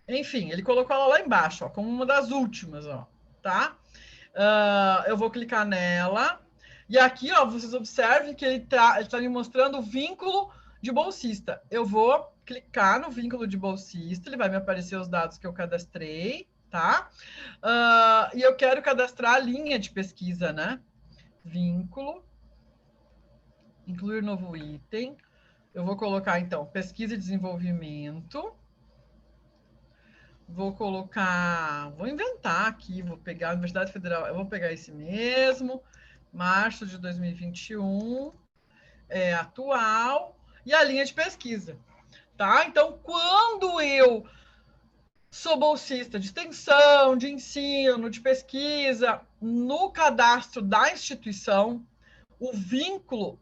Enfim, ele colocou ela lá embaixo, ó, como uma das últimas, ó. Tá? Eu vou clicar nela. E aqui, ó, vocês observem que ele tá me mostrando o vínculo de bolsista. Eu vou clicar no vínculo de bolsista, ele vai me aparecer os dados que eu cadastrei, tá? E eu quero cadastrar a linha de pesquisa, né? Vínculo, incluir novo item. Eu vou colocar, então, pesquisa e desenvolvimento. Vou colocar, vou inventar aqui, vou pegar a Universidade Federal, eu vou pegar esse mesmo, março de 2021, atual, e a linha de pesquisa, tá? Então, quando eu sou bolsista de extensão, de ensino, de pesquisa, no cadastro da instituição, o vínculo,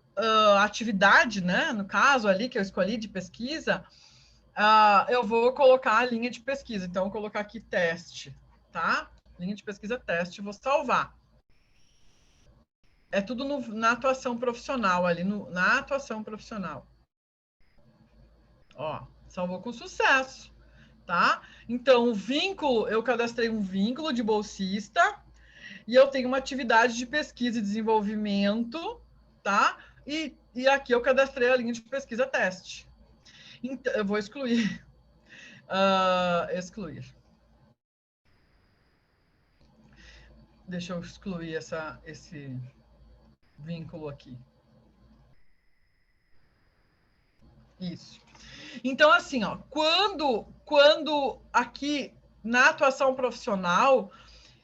atividade, né? No caso ali que eu escolhi de pesquisa, eu vou colocar a linha de pesquisa. Então, eu vou colocar aqui teste, tá? Linha de pesquisa teste, vou salvar. É tudo na atuação profissional, ali na atuação profissional. Ó, salvou com sucesso, tá? Então, o vínculo, eu cadastrei um vínculo de bolsista e eu tenho uma atividade de pesquisa e desenvolvimento, tá? E aqui eu cadastrei a linha de pesquisa teste. Então, eu vou excluir. Excluir. Deixa eu excluir esse vínculo aqui. Isso. Então, assim, ó, quando aqui na atuação profissional,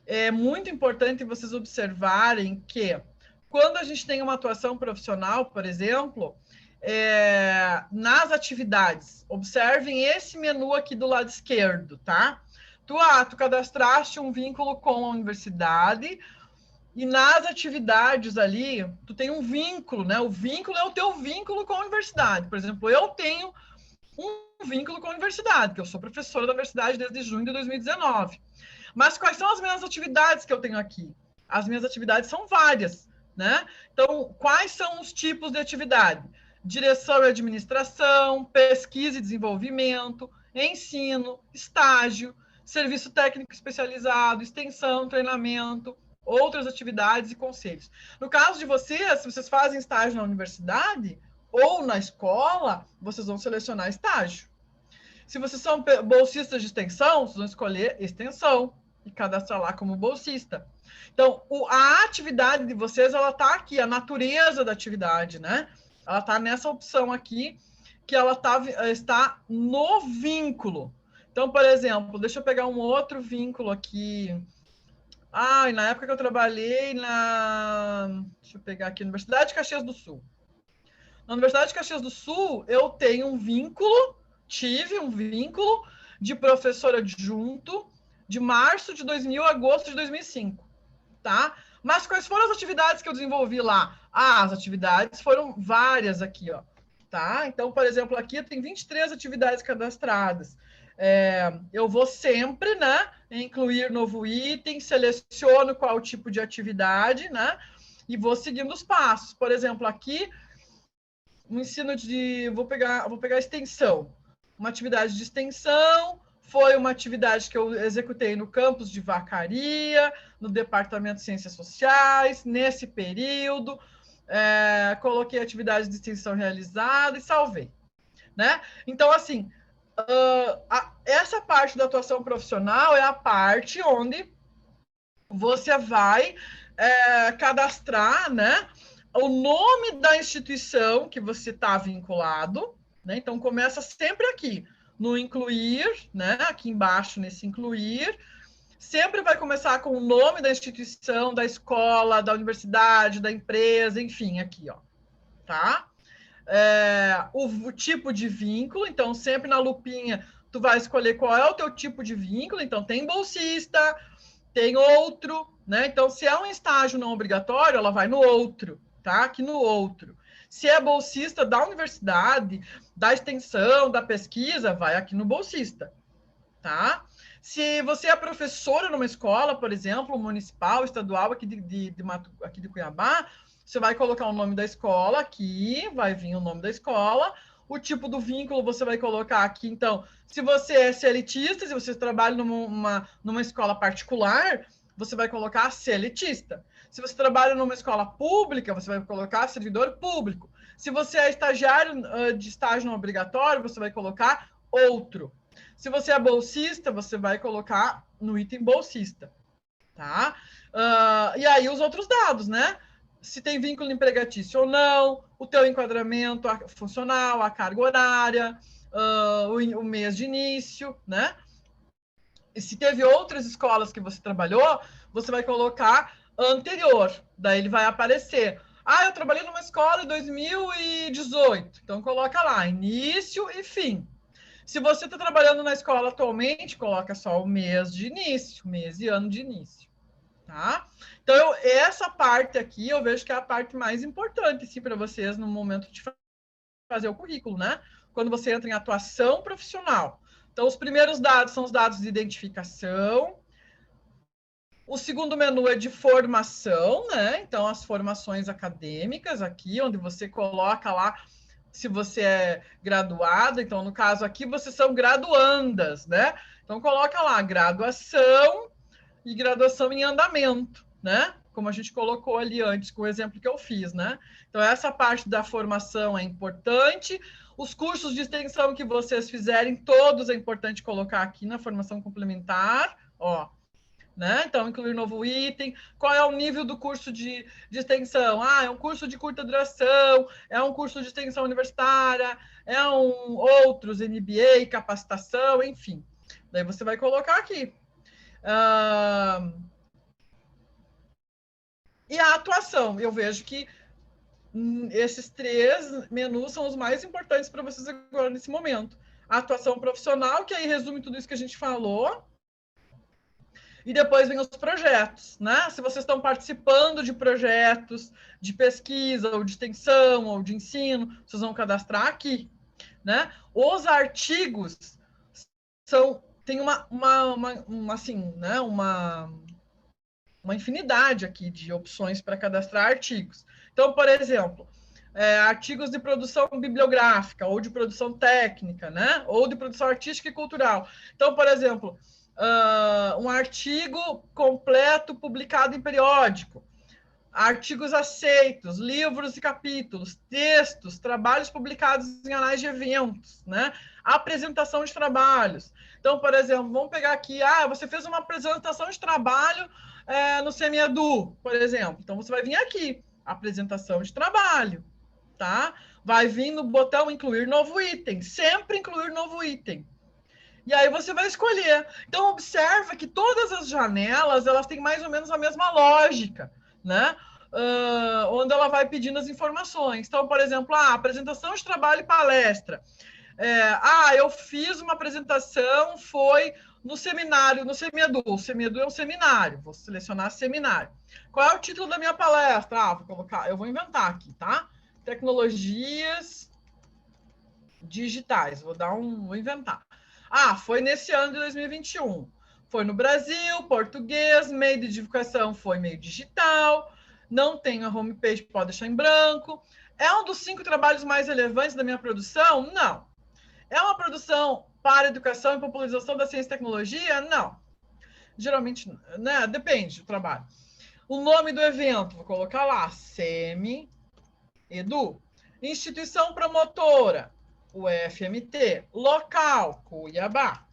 é muito importante vocês observarem que quando a gente tem uma atuação profissional, por exemplo, nas atividades, observem esse menu aqui do lado esquerdo, tá? Tu cadastraste um vínculo com a universidade, e nas atividades ali, tu tem um vínculo, né? O vínculo é o teu vínculo com a universidade. Por exemplo, eu tenho um vínculo com a universidade, que eu sou professora da universidade desde junho de 2019. Mas quais são as minhas atividades que eu tenho aqui? As minhas atividades são várias, né? Então, quais são os tipos de atividade? Direção e administração, pesquisa e desenvolvimento, ensino, estágio, serviço técnico especializado, extensão, treinamento, outras atividades e conselhos. No caso de vocês, se vocês fazem estágio na universidade ou na escola, vocês vão selecionar estágio. Se vocês são bolsistas de extensão, vocês vão escolher extensão e cadastrar lá como bolsista. Então, a atividade de vocês, ela está aqui, a natureza da atividade, né? Ela está nessa opção aqui, que ela está no vínculo. Então, por exemplo, deixa eu pegar um outro vínculo aqui. Na época que eu trabalhei deixa eu pegar aqui, Universidade de Caxias do Sul. Na Universidade de Caxias do Sul, eu tenho tive um vínculo de professor adjunto de março de 2000 a agosto de 2005, tá? Mas quais foram as atividades que eu desenvolvi lá? As atividades foram várias aqui, ó, tá? Então, por exemplo, aqui tem 23 atividades cadastradas. Eu vou sempre, né, incluir novo item, seleciono qual tipo de atividade, né, e vou seguindo os passos. Por exemplo, aqui, no ensino vou pegar extensão. Uma atividade de extensão foi uma atividade que eu executei no campus de Vacaria, no Departamento de Ciências Sociais, nesse período, coloquei atividades de extensão realizada e salvei, né? Então, assim, essa parte da atuação profissional é a parte onde você vai cadastrar, né, o nome da instituição que você está vinculado, né? Então, começa sempre aqui, no incluir, né? Aqui embaixo, nesse incluir, sempre vai começar com o nome da instituição, da escola, da universidade, da empresa, enfim, aqui, ó, tá? O tipo de vínculo, então, sempre na lupinha, tu vai escolher qual é o teu tipo de vínculo, então, tem bolsista, tem outro, né? Então, se é um estágio não obrigatório, ela vai no outro, tá? Aqui no outro. Se é bolsista da universidade, da extensão, da pesquisa, vai aqui no bolsista, tá? Se você é professora numa escola, por exemplo, municipal, estadual, aqui de Cuiabá, você vai colocar o nome da escola aqui, vai vir o nome da escola, o tipo do vínculo você vai colocar aqui. Então, se você é seletista, se você trabalha numa escola particular, você vai colocar seletista. Se você trabalha numa escola pública, você vai colocar servidor público. Se você é estagiário de estágio não obrigatório, você vai colocar outro. Se você é bolsista, você vai colocar no item bolsista, tá? E aí os outros dados, né? Se tem vínculo empregatício ou não, o teu enquadramento funcional, a carga horária, o mês de início, né? E se teve outras escolas que você trabalhou, você vai colocar anterior, daí ele vai aparecer. Eu trabalhei numa escola em 2018, então coloca lá, início e fim. Se você está trabalhando na escola atualmente, coloca só o mês de início, mês e ano de início, tá? Então, essa parte aqui, eu vejo que é a parte mais importante, assim, para vocês no momento de fazer o currículo, né? Quando você entra em atuação profissional. Então, os primeiros dados são os dados de identificação. O segundo menu é de formação, né? Então, as formações acadêmicas aqui, onde você coloca lá se você é graduada. Então, no caso aqui, vocês são graduandas, né? Então, coloca lá, graduação e graduação em andamento, né? Como a gente colocou ali antes, com o exemplo que eu fiz, né? Então, essa parte da formação é importante. Os cursos de extensão que vocês fizerem, todos é importante colocar aqui na formação complementar, ó. né? Então, incluir novo item. Qual é o nível do curso de extensão? Ah, é um curso de curta duração, é um curso de extensão universitária, é outros MBA, capacitação, enfim. Daí você vai colocar aqui. E a atuação, eu vejo que esses 3 menus são os mais importantes para vocês agora nesse momento. A atuação profissional, que aí resume tudo isso que a gente falou, e depois vem os projetos, né? Se vocês estão participando de projetos de pesquisa, ou de extensão, ou de ensino, vocês vão cadastrar aqui, né? Os artigos tem assim, né? Uma infinidade aqui de opções para cadastrar artigos. Então, por exemplo, artigos de produção bibliográfica, ou de produção técnica, né? Ou de produção artística e cultural. Então, por exemplo, um artigo completo publicado em periódico, artigos aceitos, livros e capítulos, textos, trabalhos publicados em anais de eventos, né? Apresentação de trabalhos. Então, por exemplo, vamos pegar aqui, você fez uma apresentação de trabalho no Semiedu, por exemplo. Então, você vai vir aqui, apresentação de trabalho, tá? Vai vir no botão incluir novo item, sempre incluir novo item. E aí você vai escolher. Então, observa que todas as janelas, elas têm mais ou menos a mesma lógica, né? Onde ela vai pedindo as informações. Então, por exemplo, apresentação de trabalho e palestra. Eu fiz uma apresentação, foi no seminário, no Semiedu. O Semiedu é um seminário, vou selecionar seminário. Qual é o título da minha palestra? Vou colocar, eu vou inventar aqui, tá? Tecnologias digitais, vou inventar. Foi nesse ano de 2021. Foi no Brasil, português, meio de divulgação foi meio digital, não tem a homepage, pode deixar em branco. É um dos 5 trabalhos mais relevantes da minha produção? Não. É uma produção para educação e popularização da ciência e tecnologia? Não. Geralmente, né? Depende do trabalho. O nome do evento, vou colocar lá, Semi Edu. Instituição promotora, o FMT. Local, Cuiabá.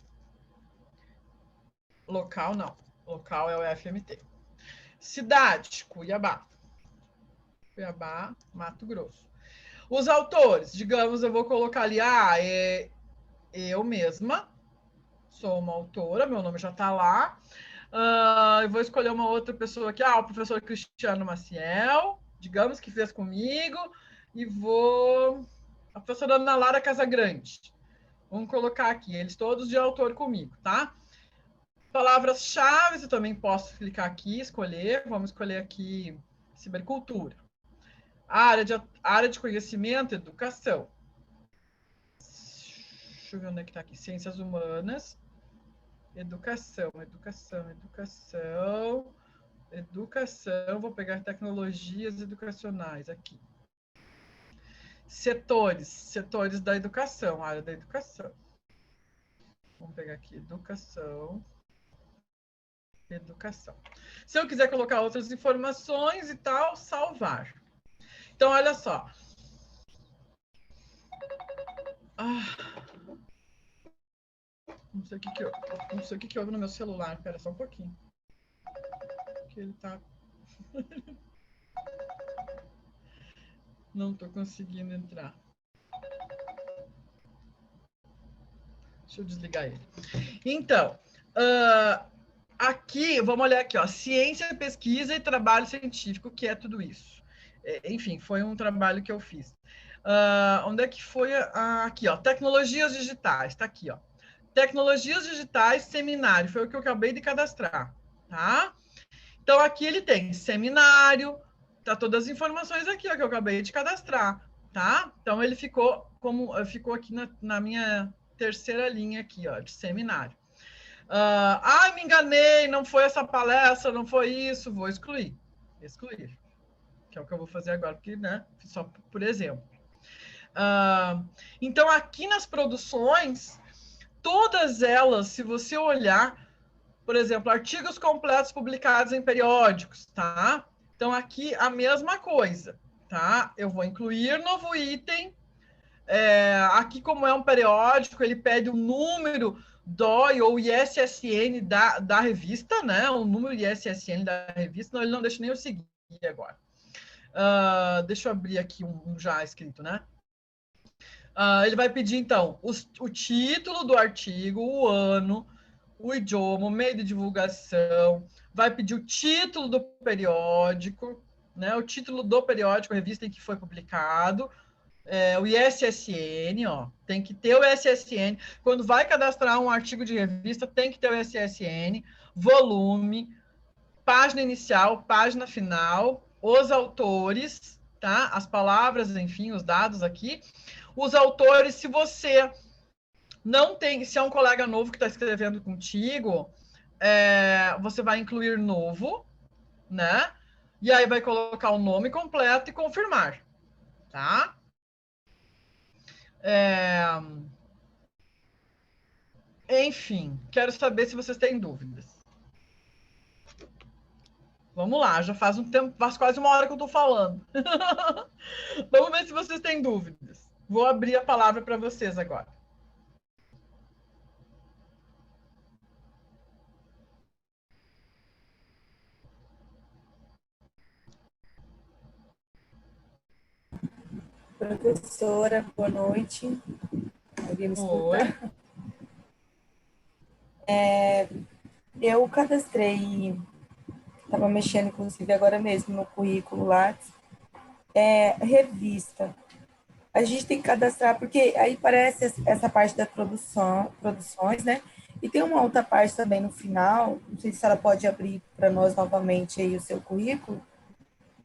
Local, não. Local é o FMT. Cidade, Cuiabá. Cuiabá, Mato Grosso. Os autores, digamos, eu vou colocar ali, eu mesma sou uma autora, meu nome já está lá. Eu vou escolher uma outra pessoa aqui, o professor Cristiano Maciel, digamos, que fez comigo, e a professora Ana Lara Casagrande. Vamos colocar aqui, eles todos de autor comigo, tá? Palavras-chave, eu também posso clicar aqui, escolher. Vamos escolher aqui cibercultura. Área de conhecimento, educação. Deixa eu ver onde é que está aqui. Ciências humanas. Educação. Vou pegar tecnologias educacionais aqui. Setores da educação, área da educação. Vamos pegar aqui, educação. Se eu quiser colocar outras informações e tal, salvar. Então, olha só. Não sei o que houve no meu celular. Espera só um pouquinho. Que ele tá... Não estou conseguindo entrar. Deixa eu desligar ele. Então, aqui, vamos olhar aqui, ciência, pesquisa e trabalho científico, que é tudo isso. Enfim, foi um trabalho que eu fiz. Onde é que foi? Aqui, tecnologias digitais, está aqui, Tecnologias digitais, seminário, foi o que eu acabei de cadastrar, tá? Então, aqui ele tem seminário, tá todas as informações aqui, que eu acabei de cadastrar, tá? Então, ele ficou aqui na minha terceira linha aqui, de seminário. Me enganei, não foi essa palestra, não foi isso, vou excluir. Excluir, que é o que eu vou fazer agora, porque, né, só por exemplo. Então, aqui nas produções, todas elas, se você olhar, por exemplo, artigos completos publicados em periódicos, tá? Então, aqui a mesma coisa, tá? Eu vou incluir novo item, Aqui, como é um periódico, ele pede o número DOI ou ISSN da revista, né? O número ISSN da revista, não, ele não deixa nem eu seguir agora. Deixa eu abrir aqui um já escrito, né? Ele vai pedir, então, o título do artigo, o ano, o idioma, o meio de divulgação, vai pedir o título do periódico, né? O título do periódico, a revista em que foi publicado, o ISSN, ó, tem que ter o ISSN. Quando vai cadastrar um artigo de revista, tem que ter o ISSN, volume, página inicial, página final, os autores, tá? As palavras, enfim, os dados aqui. Os autores, se você não tem, se é um colega novo que está escrevendo contigo, você vai incluir novo, né? E aí vai colocar o nome completo e confirmar, tá? Enfim, quero saber se vocês têm dúvidas. Vamos lá, já faz um tempo, faz quase uma hora que eu estou falando. Vamos ver se vocês têm dúvidas. Vou abrir a palavra para vocês agora. Professora, boa noite. Alguém me escuta? Eu cadastrei, estava mexendo, inclusive, agora mesmo no currículo lá, revista. A gente tem que cadastrar, porque aí parece essa parte da produções, né? E tem uma outra parte também no final, não sei se ela pode abrir para nós novamente aí o seu currículo.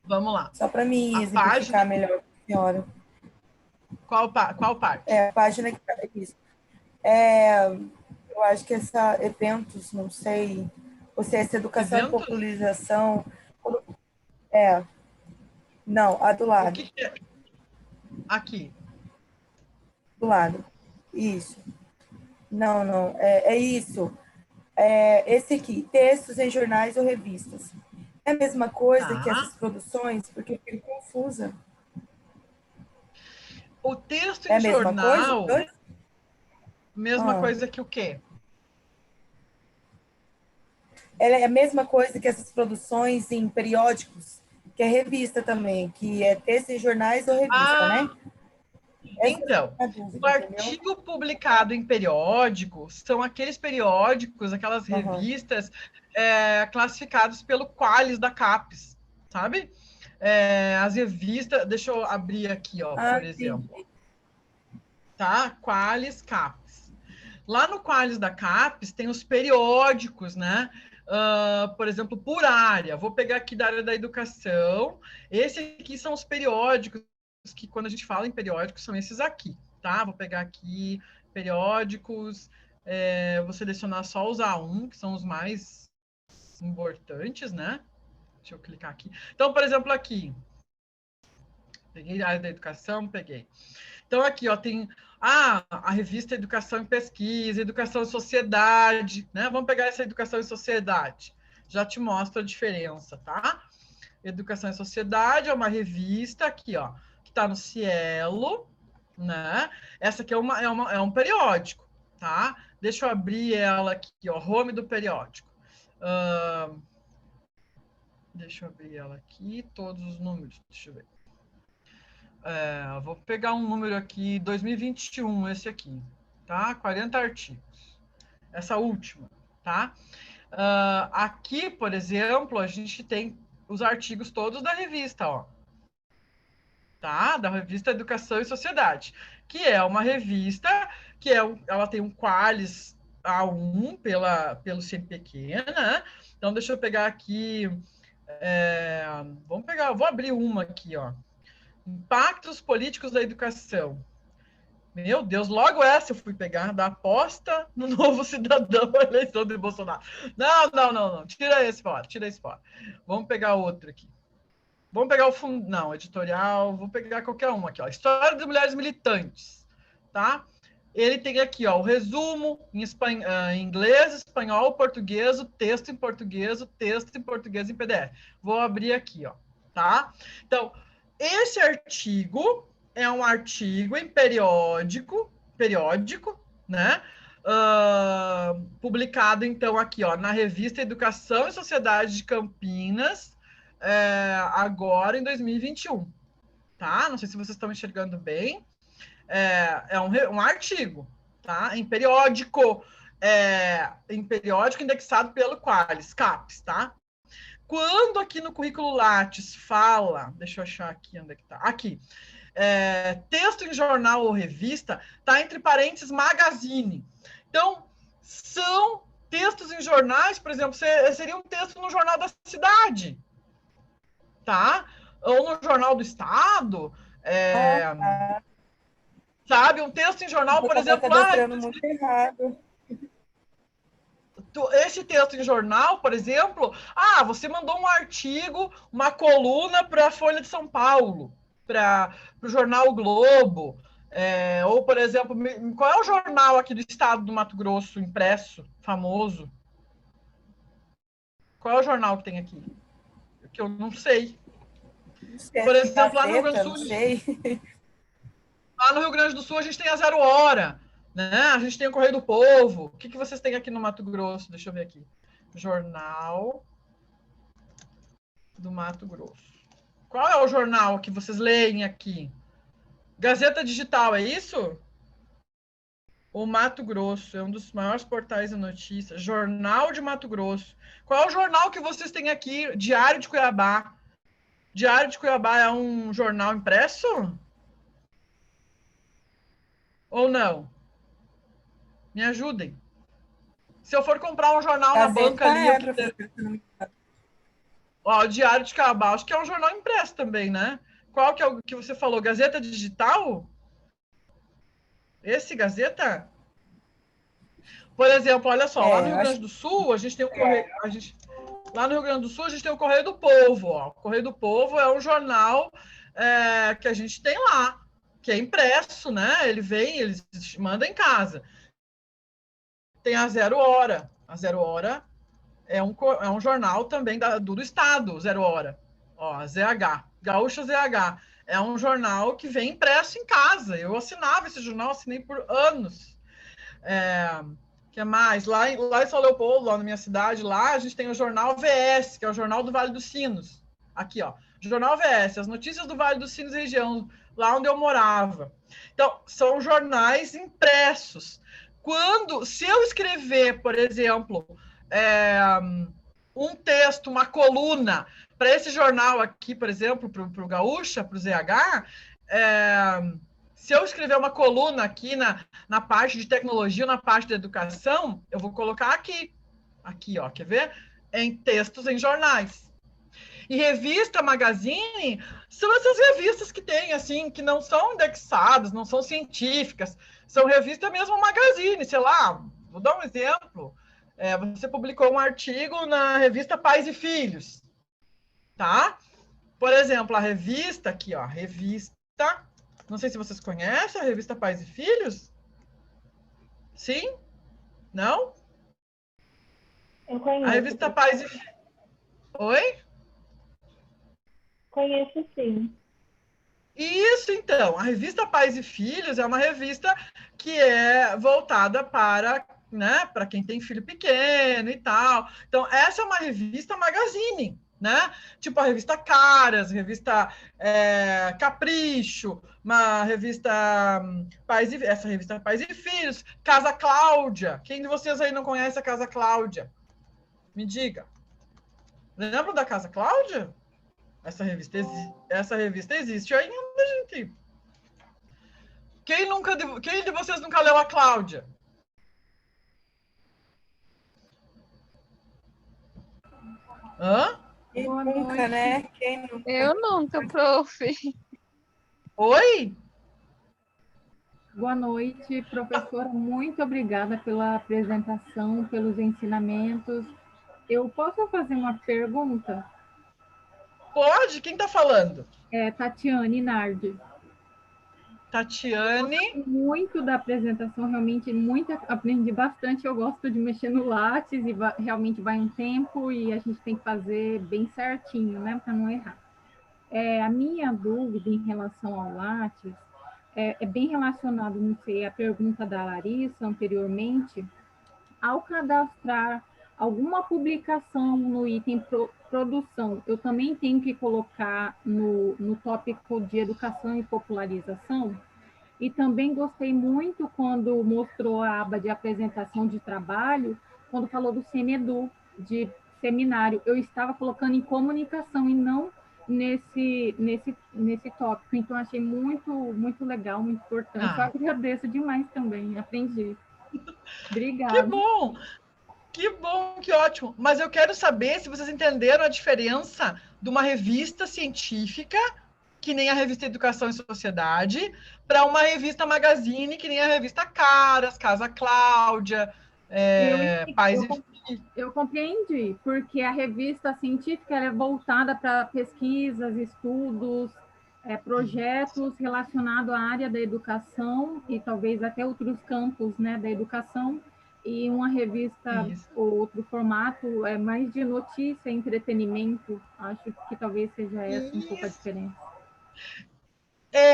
Vamos lá. Só para me exemplificar melhor, senhora. Qual parte? A página que é isso. Eu acho que essa eventos, não sei, ou se é essa educação e popularização. Não, a do lado. O que é? Aqui. Do lado. Isso. Não. É isso. Esse aqui, textos em jornais ou revistas. É a mesma coisa que essas produções, porque eu fiquei confusa. O texto em jornal... Coisa? Mesma coisa que o quê? Ela é a mesma coisa que essas produções em periódicos, que é revista também, que é texto em jornais ou revista, né? Então, o artigo publicado em periódico são aqueles periódicos, aquelas revistas classificadas pelo Qualis da CAPES, sabe? As revistas, deixa eu abrir aqui, ó, por exemplo. Tá? Qualis, CAPES. Lá no Qualis da CAPES tem os periódicos, né? Por exemplo, por área. Vou pegar aqui da área da educação. Esse aqui são os periódicos, que quando a gente fala em periódicos, são esses aqui, tá? Vou pegar aqui periódicos, vou selecionar só os A1, que são os mais importantes, né? Deixa eu clicar aqui. Então, por exemplo, aqui. Peguei a área da educação, peguei. Então, aqui, ó, tem a revista Educação e Pesquisa, Educação e Sociedade, né? Vamos pegar essa Educação e Sociedade. Já te mostro a diferença, tá? Educação e Sociedade é uma revista aqui, ó, que está no Cielo, né? Essa aqui é um periódico, tá? Deixa eu abrir ela aqui, ó, home do periódico. Deixa eu abrir ela aqui, todos os números, deixa eu ver. Vou pegar um número aqui, 2021, esse aqui, tá? 40 artigos. Essa última, tá? Aqui, por exemplo, a gente tem os artigos todos da revista, ó. Tá? Da revista Educação e Sociedade, que é uma revista que ela tem um Qualis A1 pelo CNPq, né? Então, deixa eu pegar aqui. Vou abrir uma aqui, ó. Impactos políticos da educação. Meu Deus, logo essa eu fui pegar, da aposta no novo cidadão à eleição de Bolsonaro. Não. Tira esse fora. Vamos pegar outro aqui. Vamos pegar o fundo. Não, editorial. Vou pegar qualquer um aqui, ó. História das mulheres militantes. Tá? Ele tem aqui, ó, o resumo em inglês, espanhol, português, o texto em português, em PDF. Vou abrir aqui, ó. Tá? Então, esse artigo, é um artigo em periódico, né? Publicado, então, aqui, ó, na revista Educação e Sociedade de Campinas, agora em 2021, tá? Não sei se vocês estão enxergando bem. É um artigo, tá? Em periódico indexado pelo Qualis, CAPES, tá? Quando aqui no currículo Lattes fala, deixa eu achar aqui onde é que tá, aqui, texto em jornal ou revista, tá entre parênteses magazine. Então, são textos em jornais, por exemplo, seria um texto no Jornal da Cidade, tá? Ou no Jornal do Estado, sabe? Um texto em jornal, por exemplo, muito errado. Esse texto em jornal, por exemplo, você mandou um artigo, uma coluna para a Folha de São Paulo, para o jornal o Globo, ou, por exemplo, qual é o jornal aqui do estado do Mato Grosso, impresso, famoso? Qual é o jornal que tem aqui? Que eu não sei. Por exemplo, lá no Rio Grande do Sul, lá no Rio Grande do Sul a gente tem a Zero Hora, né? A gente tem o Correio do Povo. O que vocês têm aqui no Mato Grosso? Deixa eu ver aqui. Jornal do Mato Grosso. Qual é o jornal que vocês leem aqui? Gazeta Digital, é isso? O Mato Grosso é um dos maiores portais de notícias. Jornal de Mato Grosso. Qual é o jornal que vocês têm aqui? Diário de Cuiabá. Diário de Cuiabá é um jornal impresso? Ou não? Me ajudem. Se eu for comprar um jornal na banca ali... o Diário de Cuiabá, acho que é um jornal impresso também, né? Qual que é o que você falou? Gazeta Digital? Esse Gazeta? Por exemplo, olha só, lá no Rio Grande do Sul, a gente tem o Correio... Lá no Rio Grande do Sul, a gente tem o Correio do Povo. Ó. O Correio do Povo é um jornal que a gente tem lá, que é impresso, né? Ele vem, eles mandam em casa. Tem a Zero Hora. A Zero Hora é um jornal também do estado, Zero Hora. Ó, ZH, Gaúcha ZH. É um jornal que vem impresso em casa. Eu assinava esse jornal, assinei por anos. Que é mais? Lá em São Leopoldo, lá na minha cidade, lá a gente tem o Jornal VS, que é o Jornal do Vale dos Sinos. Aqui, ó. Jornal VS, as notícias do Vale dos Sinos e região, lá onde eu morava. Então, são jornais impressos. Se eu escrever, por exemplo, um texto, uma coluna, para esse jornal aqui, por exemplo, para o Gaúcha, para o ZH, se eu escrever uma coluna aqui na parte de tecnologia, na parte de educação, eu vou colocar aqui, ó, quer ver? Em textos em jornais. E revista, magazine, são essas revistas que tem, assim, que não são indexadas, não são científicas, são revista mesmo magazine, sei lá, vou dar um exemplo. Você publicou um artigo na revista Pais e Filhos, tá? Por exemplo, a revista aqui, ó, não sei se vocês conhecem a revista Pais e Filhos. Sim? Não? Eu conheço. A revista Pais e Filhos. Oi? Conheço, sim. Isso, então. A revista Pais e Filhos é uma revista que é voltada para, né, para quem tem filho pequeno e tal. Então, essa é uma revista magazine, né? Tipo a revista Caras, revista Capricho, uma revista essa revista Pais e Filhos, Casa Cláudia. Quem de vocês aí não conhece a Casa Cláudia? Me diga. Lembra da Casa Cláudia? Essa revista existe ainda, gente. Quem de vocês nunca leu a Cláudia? Hã? Nunca, né? Quem nunca? Eu nunca, prof. Oi? Boa noite, professora. Muito obrigada pela apresentação, pelos ensinamentos. Eu posso fazer uma pergunta? Pode? Quem está falando? Tatiane Nardi. Tatiane. Muito da apresentação, realmente aprendi bastante. Eu gosto de mexer no Lattes e realmente vai um tempo e a gente tem que fazer bem certinho, né, para não errar. A minha dúvida em relação ao Lattes é bem relacionado, não sei, a pergunta da Larissa anteriormente. Ao cadastrar alguma publicação no item produção, eu também tenho que colocar no tópico de educação e popularização. E também gostei muito quando mostrou a aba de apresentação de trabalho, quando falou do CEMEDU, de seminário. Eu estava colocando em comunicação e não nesse tópico. Então, achei muito legal, muito importante. Eu agradeço demais também, aprendi. Obrigada. Que bom, que ótimo. Mas eu quero saber se vocês entenderam a diferença de uma revista científica, que nem a revista Educação e Sociedade, para uma revista magazine, que nem a revista Caras, Casa Cláudia, Pais e Filhos. Eu compreendi, porque a revista científica ela é voltada para pesquisas, estudos, projetos relacionados à área da educação e talvez até outros campos, né, da educação. E uma revista ou outro formato é mais de notícia, entretenimento. Acho que talvez seja essa um pouco a diferença.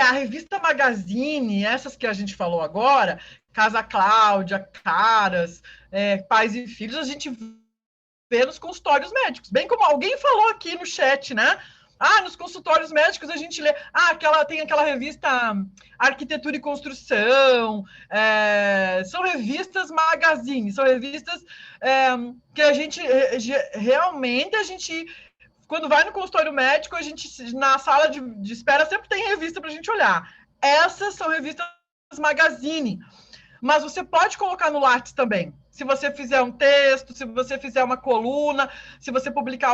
A revista Magazine, essas que a gente falou agora, Casa Cláudia, Caras, Pais e Filhos, a gente vê nos consultórios médicos. Bem como alguém falou aqui no chat, né? Nos consultórios médicos a gente lê... tem aquela revista Arquitetura e Construção, são revistas magazine, são revistas que a gente, realmente, quando vai no consultório médico, a gente, na sala de espera, sempre tem revista para a gente olhar. Essas são revistas magazine, mas você pode colocar no Lattes também. Se você fizer um texto, se você fizer uma coluna, se você publicar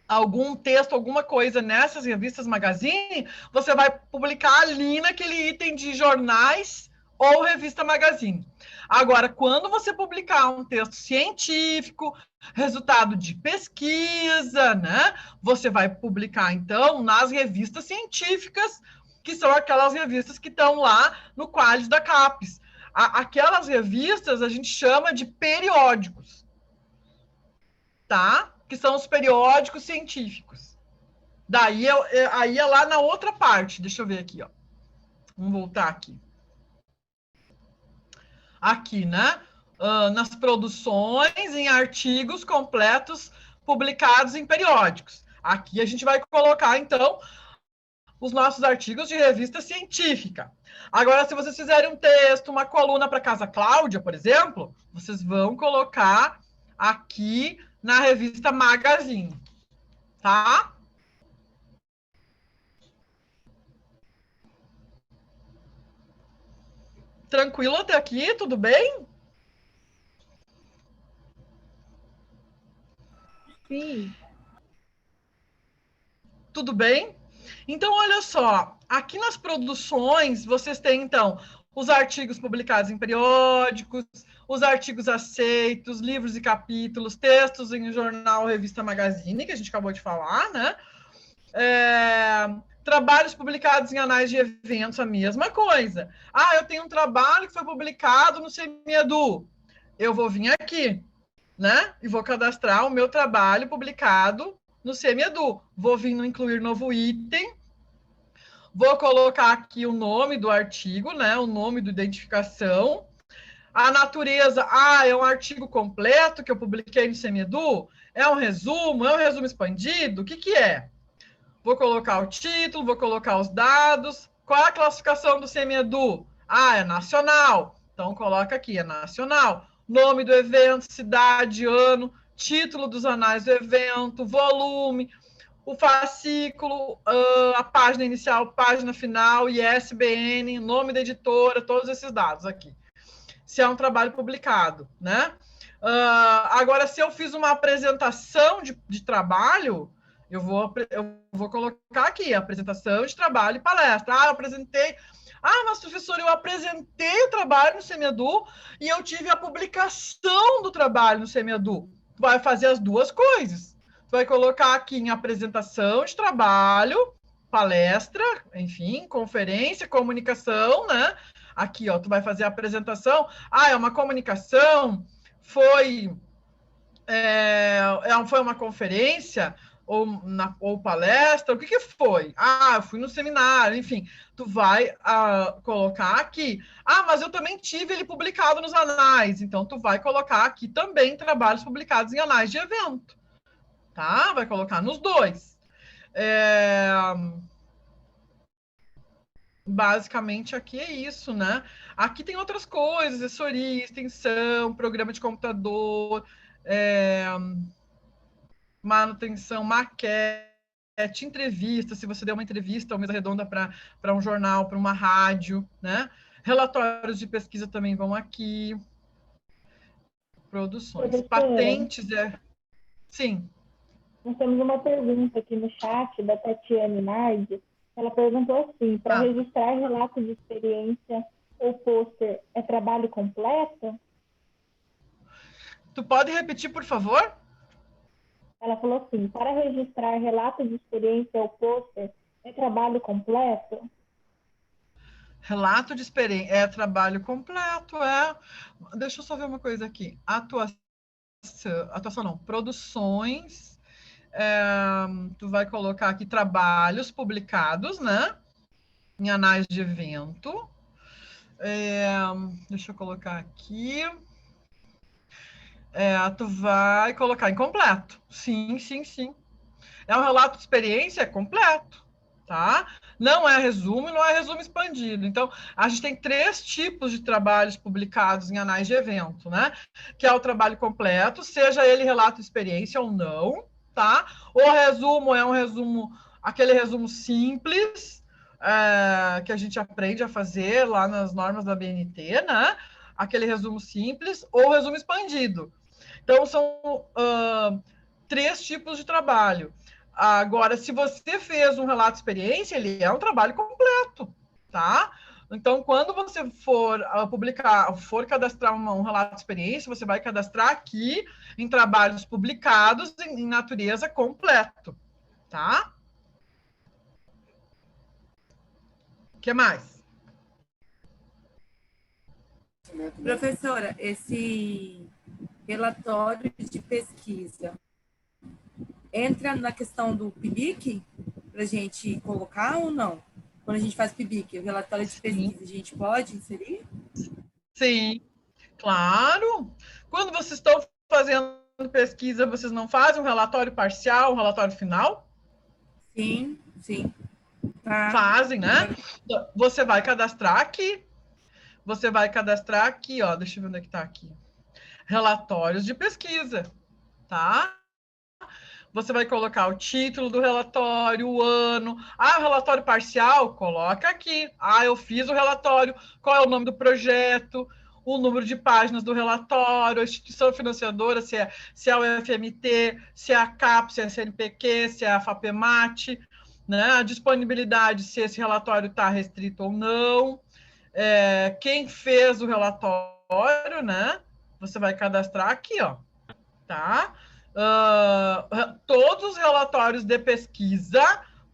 algum texto, alguma coisa nessas revistas magazine, você vai publicar ali naquele item de jornais ou revista magazine. Agora, quando você publicar um texto científico, resultado de pesquisa, né, você vai publicar, então, nas revistas científicas, que são aquelas revistas que estão lá no Qualis da CAPES. Aquelas revistas a gente chama de periódicos, tá? Que são os periódicos científicos. Daí, aí é lá na outra parte. Deixa eu ver aqui, ó. Vamos voltar aqui. Aqui, né? Nas produções, em artigos completos publicados em periódicos. Aqui a gente vai colocar, então, os nossos artigos de revista científica. Agora, se vocês fizerem um texto, uma coluna para Casa Cláudia, por exemplo, vocês vão colocar aqui na revista Magazine, tá? Tranquilo até aqui? Tudo bem? Sim. Tudo bem? Então, olha só, aqui nas produções, vocês têm, então, os artigos publicados em periódicos, os artigos aceitos, livros e capítulos, textos em jornal, revista Magazine, que a gente acabou de falar, né? Trabalhos publicados em anais de eventos, a mesma coisa. Eu tenho um trabalho que foi publicado no CEMEDU. Eu vou vir aqui, né? E vou cadastrar o meu trabalho publicado no CEMEDU. Vou vir no incluir novo item. Vou colocar aqui o nome do artigo, né? O nome da identificação. A natureza, é um artigo completo que eu publiquei no CEMEDU? É um resumo expandido? O que é? Vou colocar o título, vou colocar os dados. Qual é a classificação do CEMEDU? É nacional. Então, coloca aqui, é nacional. Nome do evento, cidade, ano, título dos anais do evento, volume, o fascículo, a página inicial, página final, ISBN, nome da editora, todos esses dados aqui. Se é um trabalho publicado, né? Agora, se eu fiz uma apresentação de trabalho, eu vou colocar aqui, apresentação de trabalho e palestra. Eu apresentei... mas, professor, eu apresentei o trabalho no CEMEDU e eu tive a publicação do trabalho no CEMEDU. Vai fazer as duas coisas. Vai colocar aqui em apresentação de trabalho, palestra, enfim, conferência, comunicação, né? Aqui, ó, tu vai fazer a apresentação. É uma comunicação, foi uma conferência ou palestra, o que que foi? Ah, eu fui no seminário, enfim, tu vai colocar aqui. Ah, mas eu também tive ele publicado nos anais, então tu vai colocar aqui também trabalhos publicados em anais de evento, tá? Vai colocar nos dois. Basicamente aqui é isso, né? Aqui tem outras coisas, assessoria, extensão, programa de computador, manutenção, maquete, entrevista, se você der uma entrevista ou mesa redonda para um jornal, para uma rádio, né? Relatórios de pesquisa também vão aqui. Produções. Patentes, Sim. Nós temos uma pergunta aqui no chat da Tatiane Nardi. Ela perguntou assim, para registrar relato de experiência ou pôster, é trabalho completo? Tu pode repetir, por favor? Ela falou assim, para registrar relato de experiência ou pôster, é trabalho completo? Relato de experiência é trabalho completo, Deixa eu só ver uma coisa aqui. Atuação não, produções. Tu vai colocar aqui trabalhos publicados, né? Em anais de evento. Deixa eu colocar aqui. Tu vai colocar incompleto. Sim, sim, sim. É um relato de experiência completo, tá? Não é resumo e não é resumo expandido. Então, a gente tem 3 tipos de trabalhos publicados em anais de evento, né? Que é o trabalho completo, seja ele relato de experiência ou não, tá? O resumo é um resumo, aquele resumo simples, que a gente aprende a fazer lá nas normas da BNT, né? Aquele resumo simples ou resumo expandido. Então, são 3 tipos de trabalho. Agora, se você fez um relato de experiência, ele é um trabalho completo, tá? Então, quando você for for cadastrar um relato de experiência, você vai cadastrar aqui em trabalhos publicados em natureza completo, tá? O que mais? Professora, esse relatório de pesquisa entra na questão do PIBIC para a gente colocar ou não? Quando a gente faz PIBIC, o relatório de pesquisa, a gente pode inserir? Sim, claro. Quando vocês estão fazendo pesquisa, vocês não fazem um relatório parcial, um relatório final? Sim, sim. Tá. Fazem, né? Você vai cadastrar aqui. Você vai cadastrar aqui, ó. Deixa eu ver onde é que tá aqui. Relatórios de pesquisa, tá? Você vai colocar o título do relatório, o ano. Ah, o relatório parcial? Coloca aqui. Ah, eu fiz o relatório. Qual é o nome do projeto? O número de páginas do relatório, a instituição financiadora, se é o FMT, se é a CAP, se é a CNPq, se é a FAPEMAT, né? A disponibilidade, se esse relatório está restrito ou não. Quem fez o relatório, né? Você vai cadastrar aqui, ó, tá? Todos os relatórios de pesquisa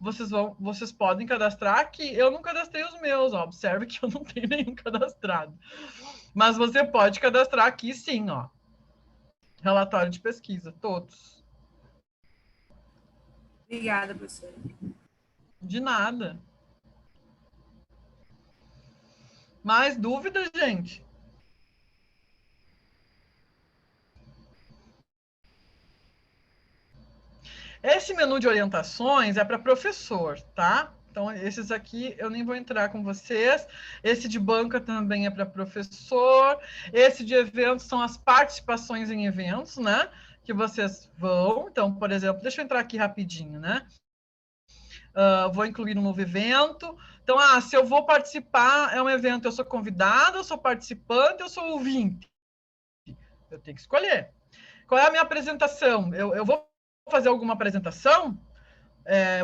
vocês podem cadastrar aqui. Eu não cadastrei os meus, ó. Observe que eu não tenho nenhum cadastrado. Mas você pode cadastrar aqui sim, ó. Relatório de pesquisa, todos. Obrigada, professora. De nada. Mais dúvidas, gente? Esse menu de orientações é para professor, tá? Então, esses aqui eu nem vou entrar com vocês. Esse de banca também é para professor. Esse de eventos são as participações em eventos, né? Que vocês vão. Então, por exemplo, deixa eu entrar aqui rapidinho, né? Vou incluir um novo evento. Então, se eu vou participar, é um evento, eu sou convidada, eu sou participante, eu sou ouvinte. Eu tenho que escolher. Qual é a minha apresentação? Eu vou fazer alguma apresentação?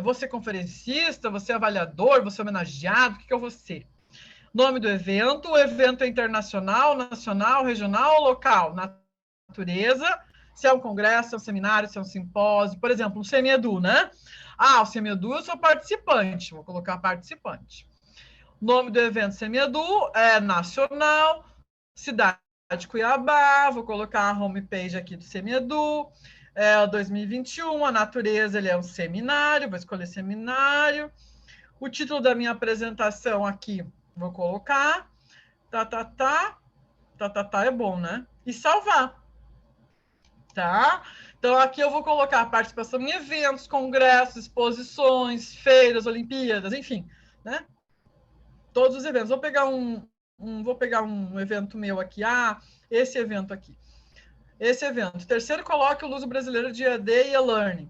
Vou ser conferencista, vou ser avaliador, vou ser homenageado, o que eu vou ser? Nome do evento, o evento é internacional, nacional, regional ou local? Natureza, se é um congresso, se é um seminário, se é um simpósio, por exemplo, um Semiedu, né? O Semiedu eu sou participante, vou colocar participante. Nome do evento Semiedu é nacional, cidade de Cuiabá, vou colocar a homepage aqui do Semiedu. É 2021, a natureza, ele é um seminário, vou escolher seminário. O título da minha apresentação aqui, vou colocar. É bom, né? E salvar. Tá? Então, aqui eu vou colocar participação em eventos, congressos, exposições, feiras, Olimpíadas, enfim, né? Todos os eventos. Vou pegar um evento meu aqui. Esse evento aqui. Esse evento. Terceiro colóquio Luso Brasileiro de EAD e e-Learning.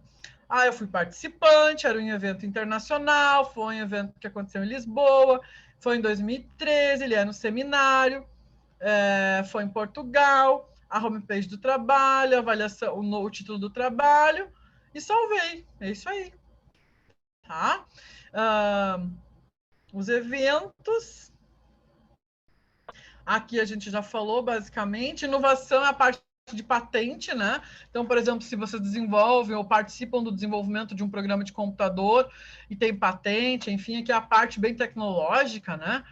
Eu fui participante, era um evento internacional, foi um evento que aconteceu em Lisboa, foi em 2013, ele é no seminário, foi em Portugal, a homepage do trabalho, a avaliação, o título do trabalho, e salvei. É isso aí. Tá? Os eventos. Aqui a gente já falou, basicamente. Inovação é a parte de patente, né? Então, por exemplo, se vocês desenvolvem ou participam do desenvolvimento de um programa de computador e tem patente, enfim, aqui é a parte bem tecnológica, né?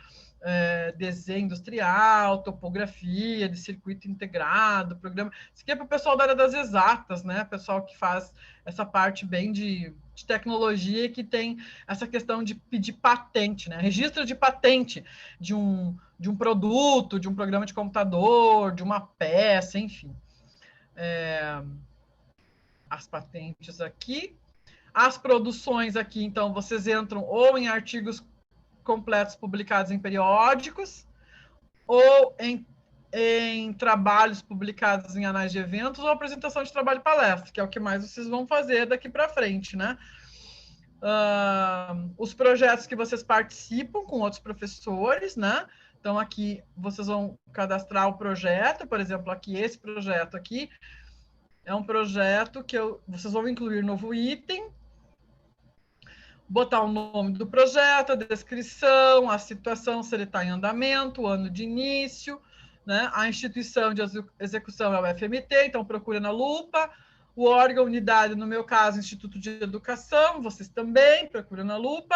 Desenho industrial, topografia de circuito integrado, programa. Isso aqui é para o pessoal da área das exatas, né? Pessoal que faz essa parte bem de tecnologia, que tem essa questão de pedir patente, né? Registro de patente de um produto, de um programa de computador, de uma peça, enfim. As patentes aqui. As produções aqui, então, vocês entram ou em artigos completos publicados em periódicos, ou em trabalhos publicados em anais de eventos, ou apresentação de trabalho e palestra, que é o que mais vocês vão fazer daqui para frente, né? Os projetos que vocês participam com outros professores, né? Então, aqui vocês vão cadastrar o projeto, por exemplo, aqui, esse projeto aqui é um projeto que vocês vão incluir novo item, botar o nome do projeto, a descrição, a situação, se ele está em andamento, o ano de início, né? A instituição de execução é o FMT, então procura na lupa. O órgão, unidade, no meu caso, Instituto de Educação, vocês também, procura na lupa.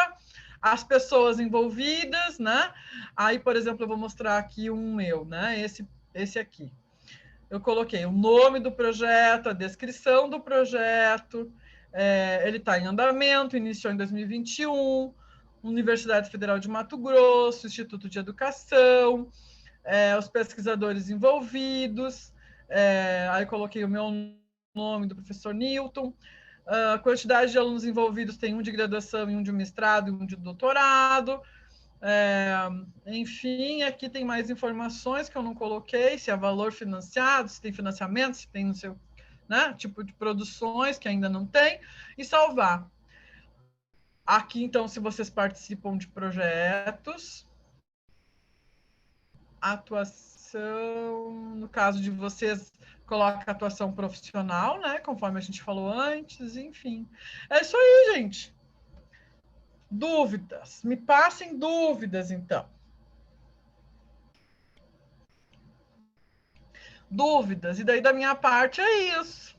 As pessoas envolvidas, né? Aí, por exemplo, eu vou mostrar aqui um meu, né? Esse aqui. Eu coloquei o nome do projeto, a descrição do projeto, ele está em andamento, iniciou em 2021, Universidade Federal de Mato Grosso, Instituto de Educação, os pesquisadores envolvidos, aí coloquei o meu nome do professor Newton, a quantidade de alunos envolvidos tem um de graduação e um de mestrado e um de doutorado, enfim, aqui tem mais informações que eu não coloquei, se é valor financiado, se tem financiamento, se tem no seu, né, tipo de produções que ainda não tem, e salvar. Aqui, então, se vocês participam de projetos, atuação, no caso de vocês, coloca atuação profissional, né, conforme a gente falou antes, enfim. É isso aí, gente. Dúvidas? Me passem dúvidas, então. Dúvidas? E daí, da minha parte, é isso.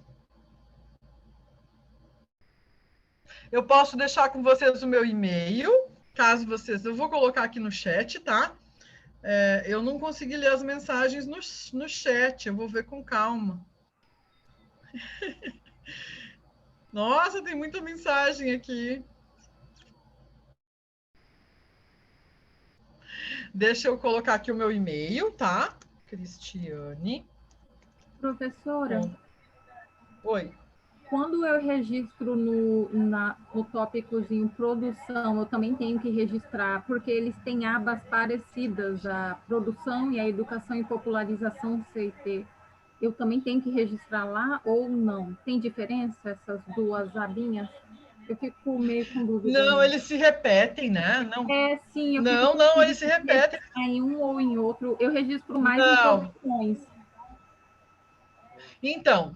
Eu posso deixar com vocês o meu e-mail, caso vocês... Eu vou colocar aqui no chat, tá? Eu não consegui ler as mensagens no chat, eu vou ver com calma. Nossa, tem muita mensagem aqui. Deixa eu colocar aqui o meu e-mail, tá? Cristiane. Professora? Oi. Quando eu registro no tópicozinho produção, eu também tenho que registrar, porque eles têm abas parecidas, a produção e a educação e popularização CIT. Eu também tenho que registrar lá ou não? Tem diferença essas duas abinhas? Eu fico meio com dúvida. Não, eles se repetem, né? Não. Sim, eu não, eles se repetem. Em um ou em outro. Eu registro mais em produções. Então,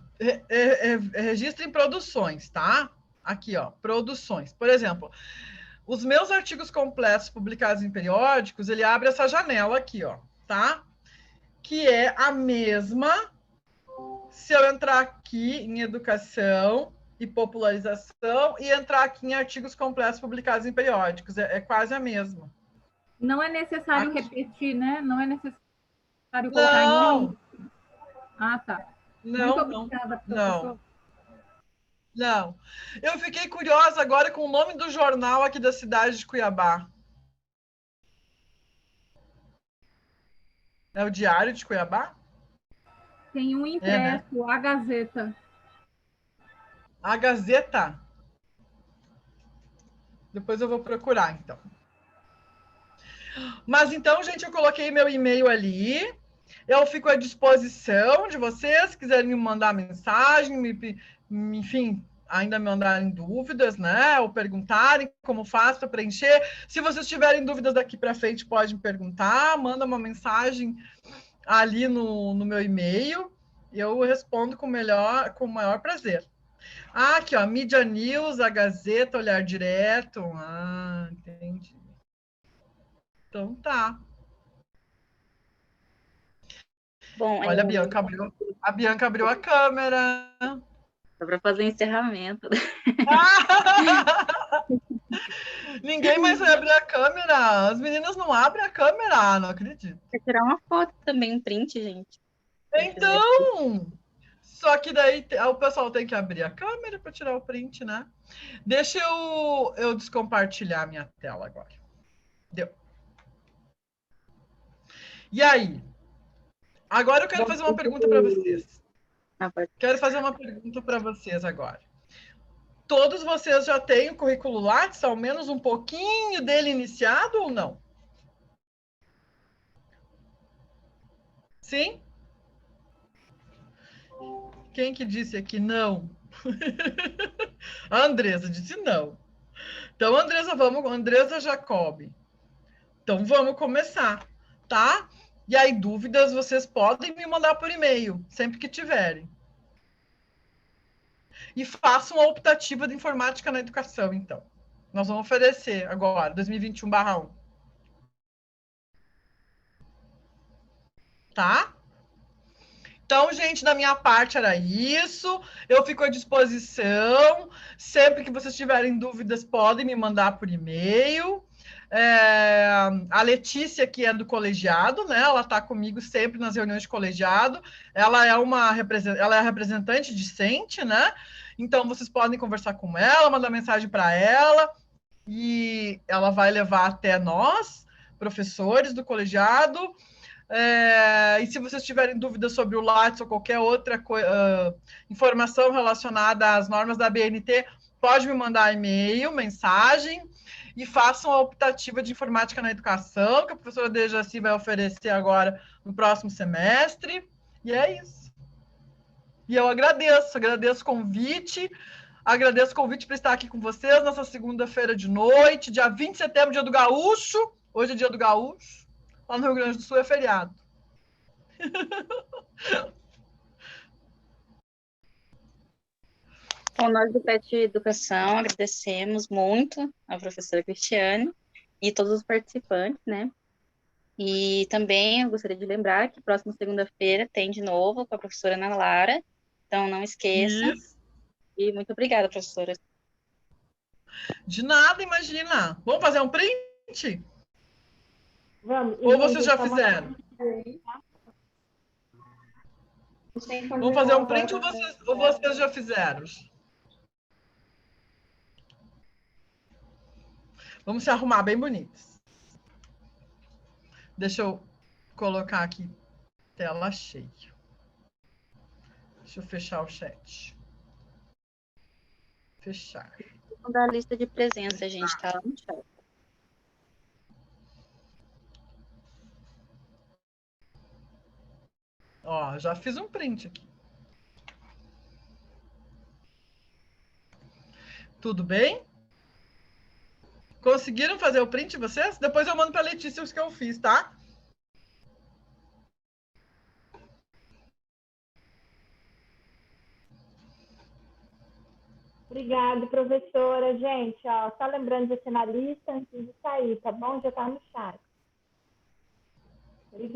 registre em produções, tá? Aqui, ó, produções. Por exemplo, os meus artigos completos publicados em periódicos, ele abre essa janela aqui, ó, tá? Que é a mesma se eu entrar aqui em educação e popularização e entrar aqui em artigos completos publicados em periódicos. É quase a mesma. Não é necessário repetir, né? Não é necessário colocar em um. Ah, tá. Não, Muito obrigada, professor. Não. Eu fiquei curiosa agora com o nome do jornal aqui da cidade de Cuiabá. É o Diário de Cuiabá? Tem um É, né? impresso, a Gazeta. A Gazeta? Depois eu vou procurar, então. Mas então, gente, eu coloquei meu e-mail ali. Eu fico à disposição de vocês, se quiserem me mandar mensagem, enfim, ainda me mandarem dúvidas, né? Ou perguntarem como faço para preencher. Se vocês tiverem dúvidas daqui para frente, pode me perguntar, manda uma mensagem ali no meu e-mail. Eu respondo com o maior prazer. Ah, aqui, ó, Mídia News, a Gazeta, Olhar Direto. Ah, entendi. Então tá. Bom, Olha, a Bianca abriu a câmera. dá para fazer encerramento. Ninguém mais vai abrir a câmera. As meninas não abrem a câmera, não acredito. Quer tirar uma foto também, um print, gente. Então, só que daí o pessoal tem que abrir a câmera para tirar o print, né? Deixa eu descompartilhar minha tela agora. Deu. E aí? Agora eu quero fazer uma pergunta para vocês. Quero fazer uma pergunta para vocês agora. Todos vocês já têm o currículo Lattes, ao menos um pouquinho dele iniciado ou não? Sim? Quem que disse aqui não? A Andresa disse não. Então, Andresa Jacob. Então, vamos começar, tá? E aí, dúvidas, vocês podem me mandar por e-mail, sempre que tiverem. E façam a optativa de informática na educação, então. Nós vamos oferecer agora, 2021/1. Tá? Então, gente, da minha parte era isso. Eu fico à disposição. Sempre que vocês tiverem dúvidas, podem me mandar por e-mail. A Letícia, que é do colegiado, né? Ela está comigo sempre nas reuniões de colegiado. Ela é a representante discente, né? Então, vocês podem conversar com ela, mandar mensagem para ela, e ela vai levar até nós, professores do colegiado. E se vocês tiverem dúvidas sobre o Lattes ou qualquer outra informação relacionada às normas da BNT, pode me mandar e-mail, mensagem, e façam a optativa de informática na educação, que a professora Dejaci vai oferecer agora no próximo semestre. E é isso. E eu agradeço o convite. Agradeço o convite para estar aqui com vocês nessa segunda-feira de noite, dia 20 de setembro, dia do Gaúcho. Hoje é dia do Gaúcho. Lá no Rio Grande do Sul é feriado. Bom, nós do PET Educação agradecemos muito a professora Cristiane e todos os participantes, né? E também eu gostaria de lembrar que próxima segunda-feira tem de novo com a professora Ana Lara, então não esqueça. Isso. E muito obrigada, professora. De nada, imagina. Vamos fazer um print? Vamos. Ou vocês já fizeram? Vamos fazer um print ou vocês já fizeram? Vamos se arrumar bem bonitos. Deixa eu colocar aqui tela cheia. Deixa eu fechar o chat. Fechar. Vou dar a lista de presença, gente, tá lá no chat. Ó, já fiz um print aqui. Tudo bem? Conseguiram fazer o print vocês? Depois eu mando para a Letícia os que eu fiz, tá? Obrigada, professora. Gente, ó, só lembrando de assinar a lista antes de sair, tá bom? Já está no chat. Obrigada.